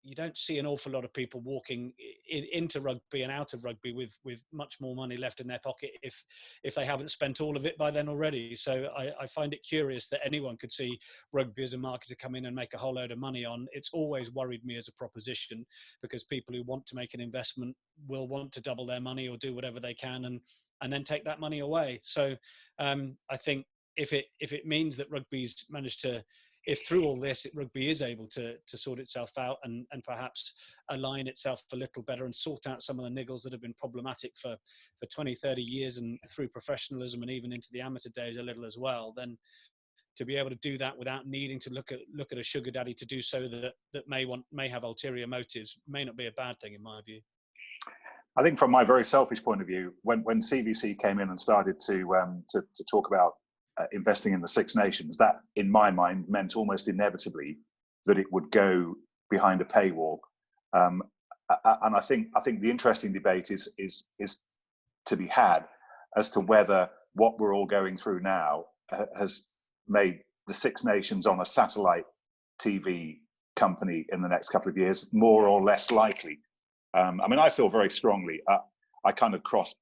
you don't see an awful lot of people walking into rugby and out of rugby with much more money left in their pocket if they haven't spent all of it by then already. So I find it curious that anyone could see rugby as a market to come in and make a whole load of money on. It's always worried me as a proposition, because people who want to make an investment will want to double their money or do whatever they can and then take that money away. So I think if it means that rugby's managed to, if through all this rugby is able to sort itself out and perhaps align itself a little better and sort out some of the niggles that have been problematic for 20, 30 years, and through professionalism and even into the amateur days a little as well, then to be able to do that without needing to look at a sugar daddy to do so that may have ulterior motives may not be a bad thing, in my view. I think from my very selfish point of view, when CVC came in and started to talk about investing in the Six Nations, that in my mind meant almost inevitably that it would go behind a paywall. And I think the interesting debate is to be had as to whether what we're all going through now has made the Six Nations on a satellite TV company in the next couple of years, more or less likely. I mean, I feel very strongly. I kind of cross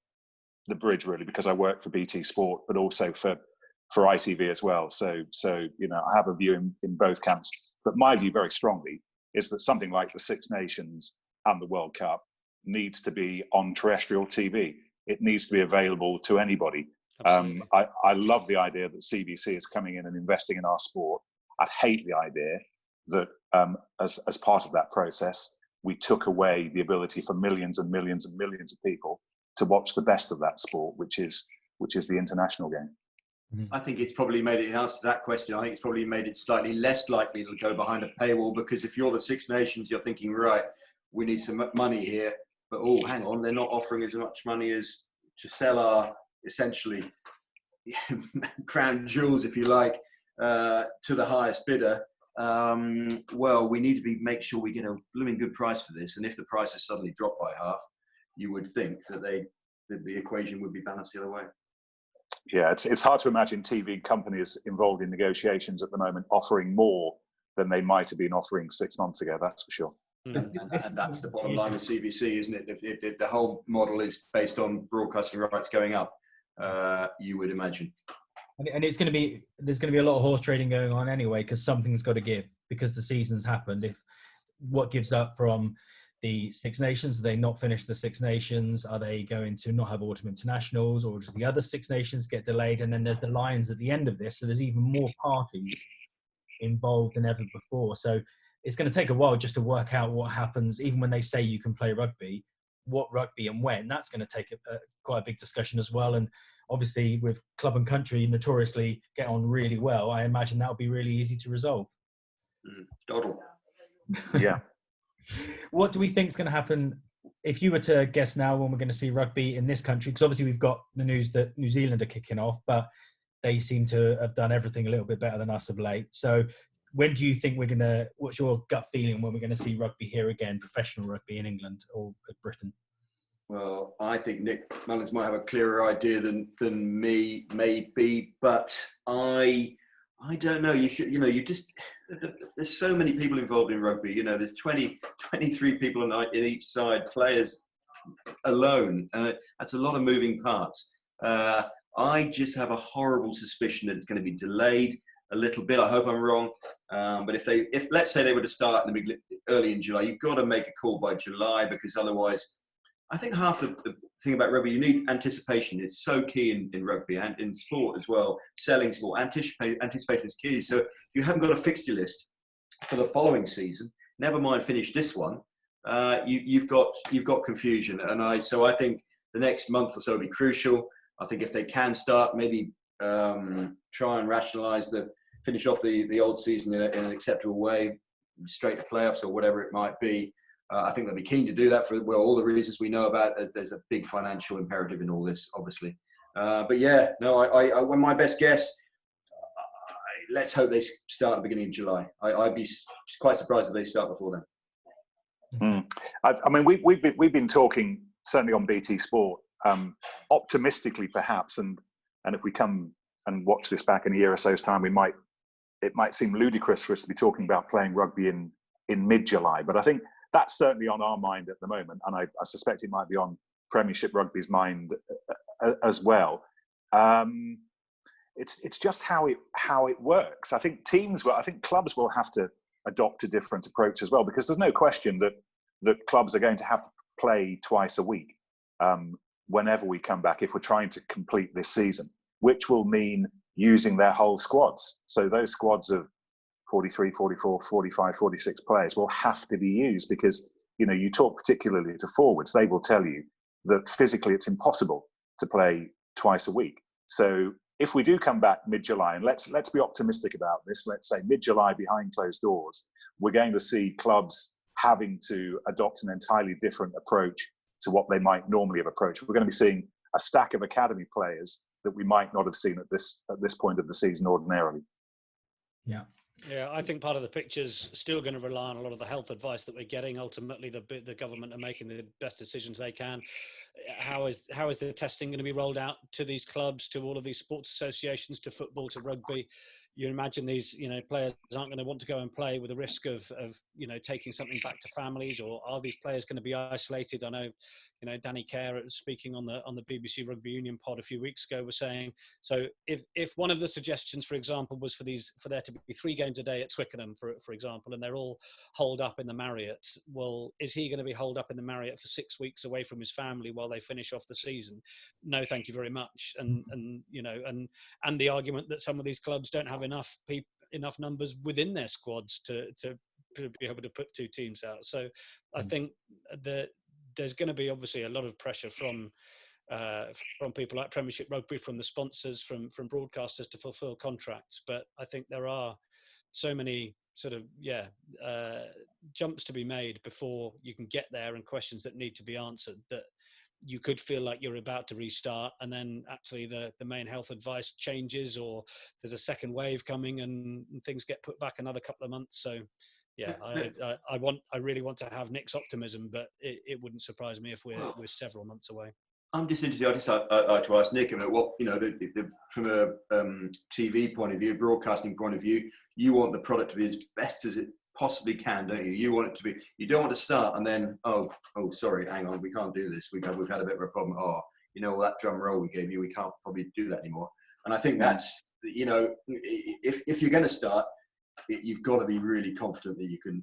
the bridge really because I work for BT Sport, but also for ITV as well. So I have a view in both camps. But my view, very strongly, is that something like the Six Nations and the World Cup needs to be on terrestrial TV. It needs to be available to anybody. I love the idea that CBC is coming in and investing in our sport. I hate the idea that as part of that process, we took away the ability for millions and millions and millions of people to watch the best of that sport, which is the international game. I think it's probably made it, in answer to that question, I think it's probably made it slightly less likely to go behind a paywall, because if you're the Six Nations, you're thinking, right, we need some money here, but oh, hang on, they're not offering as much money as to sell our, essentially, crown jewels, if you like, to the highest bidder. Well, we need to make sure we get a blooming good price for this, and if the prices suddenly drop by half, you would think that the equation would be balanced the other way. Yeah, it's hard to imagine TV companies involved in negotiations at the moment offering more than they might have been offering 6 months ago, that's for sure. And that's the bottom line with CBC, isn't it? If the whole model is based on broadcasting rights going up, you would imagine. And there's going to be a lot of horse trading going on anyway, because something's got to give, because the season's happened. If what gives up from the Six Nations, do they not finish the Six Nations? Are they going to not have autumn internationals, or does the other Six Nations get delayed? And then there's the Lions at the end of this, so there's even more parties involved than ever before. So it's going to take a while just to work out what happens. Even when they say you can play rugby, what rugby and when, that's going to take quite a big discussion as well. And obviously with club and country notoriously get on really well, I imagine that'll be really easy to resolve. Total. Yeah. What do we think is going to happen if you were to guess now when we're going to see rugby in this country? Because obviously we've got the news that New Zealand are kicking off, but they seem to have done everything a little bit better than us of late. So when do you think what's your gut feeling when we're going to see rugby here again, professional rugby in England or Britain? Well, I think Nick Mullins might have a clearer idea than me, maybe, but I don't know. There's so many people involved in rugby. There's 23 people in each side, players alone. That's a lot of moving parts. I just have a horrible suspicion that it's going to be delayed a little bit. I hope I'm wrong. But if let's say they were to start early in July, you've got to make a call by July, because otherwise, I think half the thing about rugby, you need anticipation. It's so key in rugby and in sport as well. Selling sport, anticipation is key. So if you haven't got a fixture list for the following season, never mind finish this one, you've got confusion. And so I think the next month or so will be crucial. I think if they can start, maybe try and finish off the old season in an acceptable way, straight to playoffs or whatever it might be. I think they'll be keen to do that for all the reasons we know about. There's a big financial imperative in all this, obviously. But yeah, no, when my best guess, let's hope they start at the beginning of July. I'd be quite surprised if they start before then. I mean, we've been talking, certainly on BT Sport, optimistically perhaps, and if we come and watch this back in a year or so's time, it might seem ludicrous for us to be talking about playing rugby in mid-July, but I think that's certainly on our mind at the moment, and I suspect it might be on Premiership Rugby's mind as well. It's just how it works. I think clubs will have to adopt a different approach as well, because there's no question that clubs are going to have to play twice a week whenever we come back if we're trying to complete this season, which will mean using their whole squads. So those squads of 43, 44, 45, 46 players will have to be used, because you talk particularly to forwards, they will tell you that physically it's impossible to play twice a week. So if we do come back mid-July, and let's be optimistic about this, let's say mid-July behind closed doors, we're going to see clubs having to adopt an entirely different approach to what they might normally have approached. We're going to be seeing a stack of academy players that we might not have seen at this point of the season ordinarily. Yeah. Yeah, I think part of the picture's still going to rely on a lot of the health advice that we're getting. Ultimately, the government are making the best decisions they can. How is the testing going to be rolled out to these clubs, to all of these sports associations, to football, to rugby? you imagine these, players aren't going to want to go and play with the risk of taking something back to families, or are these players going to be isolated? I know, Danny Kerr, speaking on the BBC Rugby Union pod a few weeks ago, was saying, so if one of the suggestions, for example, was for there to be 3 games a day at Twickenham, for example, and they're all holed up in the Marriott, well, is he going to be holed up in the Marriott for 6 weeks away from his family while they finish off the season? No, thank you very much. And the argument that some of these clubs don't have enough numbers within their squads to be able to put 2 teams out. So I think that there's going to be obviously a lot of pressure from people like Premiership Rugby, from the sponsors, from broadcasters to fulfil contracts. But I think there are so many sort of jumps to be made before you can get there, and questions that need to be answered, that you could feel like you're about to restart, and then actually the main health advice changes, or there's a second wave coming and things get put back another couple of months. So yeah, I really want to have Nick's optimism, but it wouldn't surprise me if we're several months away. I'm just interested. I'd like to ask Nick about what, from a TV point of view, broadcasting point of view, you want the product to be as best as it possibly can, don't you? You want it to be. You don't want to start and then, oh, sorry, hang on, we can't do this. We've had a bit of a problem. Oh, that drum roll we gave you, we can't probably do that anymore. And I think that's, if you're going to start, you've got to be really confident that you can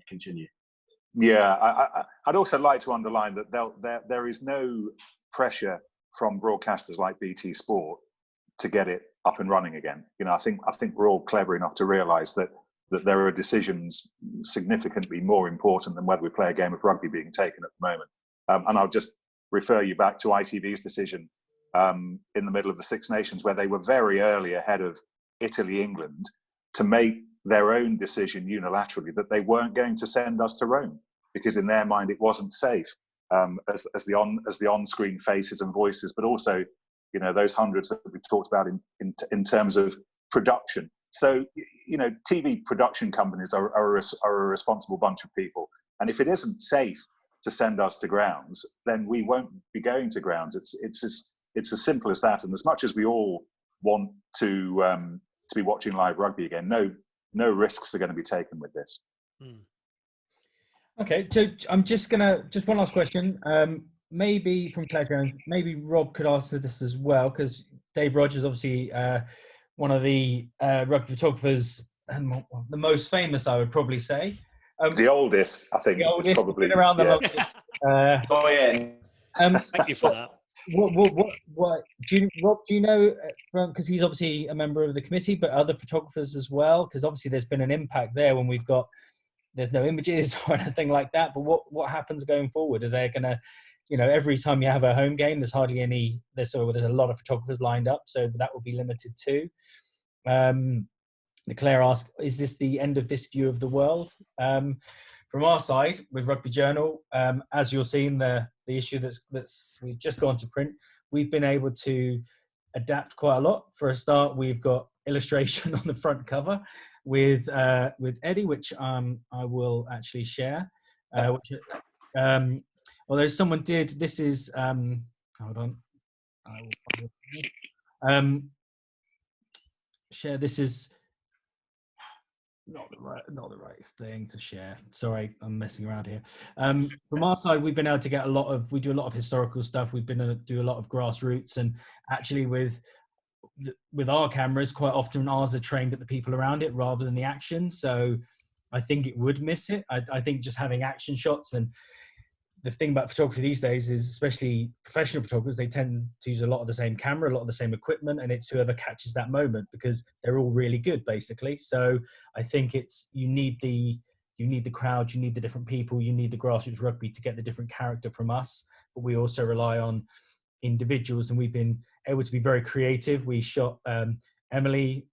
continue. Yeah, I'd also like to underline that there is no pressure from broadcasters like BT Sport to get it up and running again. I think we're all clever enough to realise that there are decisions significantly more important than whether we play a game of rugby being taken at the moment. And I'll just refer you back to ITV's decision in the middle of the Six Nations, where they were very early ahead of Italy, England, to make their own decision unilaterally that they weren't going to send us to Rome, because in their mind it wasn't safe, as the on-screen faces and voices, but also those hundreds that we talked about in terms of production. So TV production companies are a responsible bunch of people, and if it isn't safe to send us to grounds, then we won't be going to grounds. It's as simple as that. And as much as we all want to be watching live rugby again, no risks are going to be taken with this. Okay, so I'm just one last question. Maybe from Claire Jones, maybe Rob could answer this as well, because Dave Rogers, obviously one of the rugby photographers, and the most famous, I would probably say. The oldest, I think. The oldest, probably been around the longest. Thank you for that. What Rob, do you know, because he's obviously a member of the committee, but other photographers as well, because obviously there's been an impact there when there's no images or anything like that. But what happens going forward? Are they going to, every time you have a home game, there's hardly any, there's a lot of photographers lined up, so that will be limited too. Claire asked, is this the end of this view of the world? From our side, with Rugby Journal, as you're seeing the issue that's we've just gone to print, we've been able to adapt quite a lot. For a start, we've got illustration on the front cover with Eddie, which I will actually share. Although someone did, this is hold on, I will share. This is not the right thing to share. Sorry, I'm messing around here. From our side, we've been able to get we do a lot of historical stuff. We've been able to do a lot of grassroots, and actually with our cameras, quite often ours are trained at the people around it rather than the action. So I think it would miss it. I think just having action shots, and the thing about photography these days is, especially professional photographers, they tend to use a lot of the same camera, a lot of the same equipment, and it's whoever catches that moment, because they're all really good, basically. So I think you need the crowd, you need the different people, you need the grassroots rugby to get the different character from us. But we also rely on individuals, and we've been able to be very creative. We shot Emily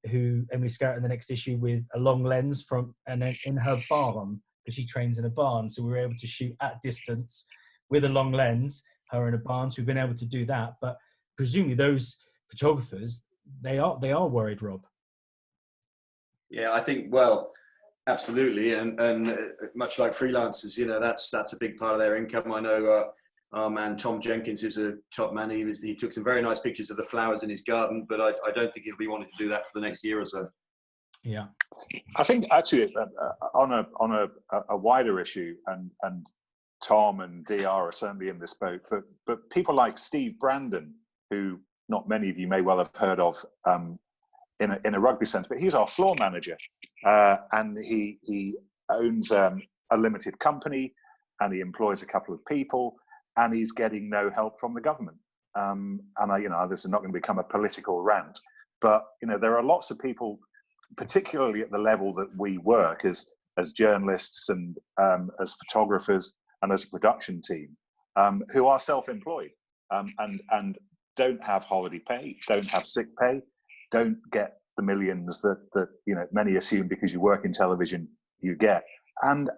Scarrett in the next issue with a long lens in her barn, because she trains in a barn. So we were able to shoot at distance with a long lens, her in a barn. So we've been able to do that. But presumably those photographers, they are worried, Rob. Yeah, I think, well, absolutely. And much like freelancers, that's a big part of their income. I know our man Tom Jenkins, who's a top man, he took some very nice pictures of the flowers in his garden, but I don't think he'll be wanting to do that for the next year or so. Yeah, I think actually on a wider issue, and Tom and DR are certainly in this boat, but people like Steve Brandon, who not many of you may well have heard of in a rugby sense, but he's our floor manager, and he owns a limited company, and he employs a couple of people, and he's getting no help from the government. And this is not going to become a political rant, but there are lots of people, particularly at the level that we work as journalists and as photographers and as a production team, who are self-employed and don't have holiday pay, don't have sick pay, don't get the millions that many assume because you work in television you get. And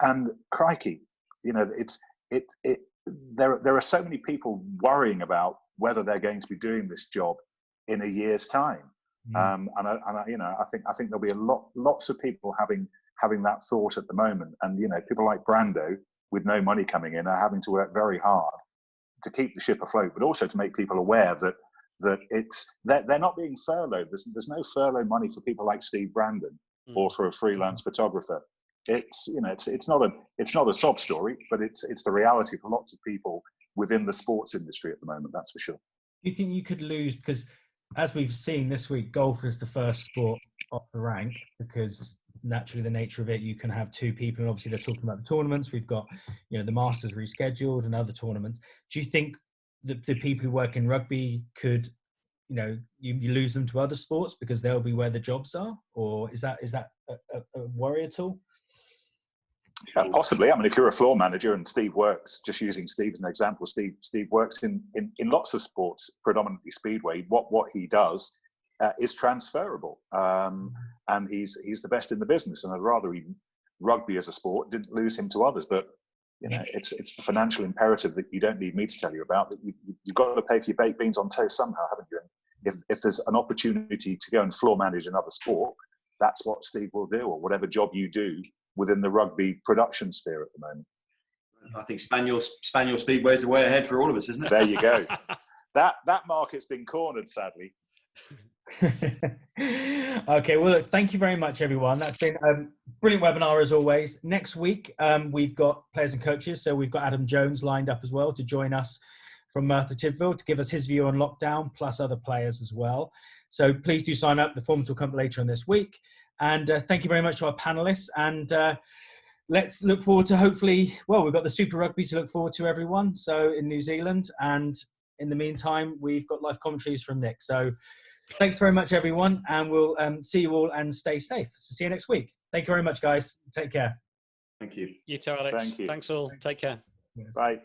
crikey, there are so many people worrying about whether they're going to be doing this job in a year's time. I think there'll be lots of people having that thought at the moment, and people like Brando with no money coming in are having to work very hard to keep the ship afloat, but also to make people aware that they're not being furloughed. There's no furlough money for people like Steve Brandon or for a freelance photographer. It's not a sob story, but it's the reality for lots of people within the sports industry at the moment. That's for sure. Do you think you could lose, because as we've seen this week, golf is the first sport off the rank, because naturally the nature of it, you can have two people, and obviously they're talking about the tournaments. We've got, the Masters rescheduled and other tournaments. Do you think the people who work in rugby could, you lose them to other sports because they'll be where the jobs are? Or is that a worry at all? Yeah, possibly. I mean, if you're a floor manager, and Steve works, just using Steve as an example, Steve works in lots of sports, predominantly speedway. What he does is transferable, and he's the best in the business. And I'd rather rugby as a sport didn't lose him to others. But it's the financial imperative that you don't need me to tell you about. That you've got to pay for your baked beans on toast somehow, haven't you? And if there's an opportunity to go and floor manage another sport, that's what Steve will do, or whatever job you do within the rugby production sphere at the moment. I think Spaniel Speedway is the way ahead for all of us, isn't it? There you go. That market's been cornered, sadly. Okay, well, look, thank you very much, everyone. That's been a brilliant webinar as always. Next week, we've got players and coaches, so we've got Adam Jones lined up as well to join us from Merthyr Tydfil to give us his view on lockdown, plus other players as well. So please do sign up. The forms will come later on this week. And thank you very much to our panelists. And let's look forward to hopefully, we've got the Super Rugby to look forward to, everyone. So in New Zealand. And in the meantime, we've got live commentaries from Nick. So thanks very much, everyone. And we'll see you all and stay safe. So see you next week. Thank you very much, guys. Take care. Thank you. You too, Alex. Thank you. Thanks all. Take care. Bye.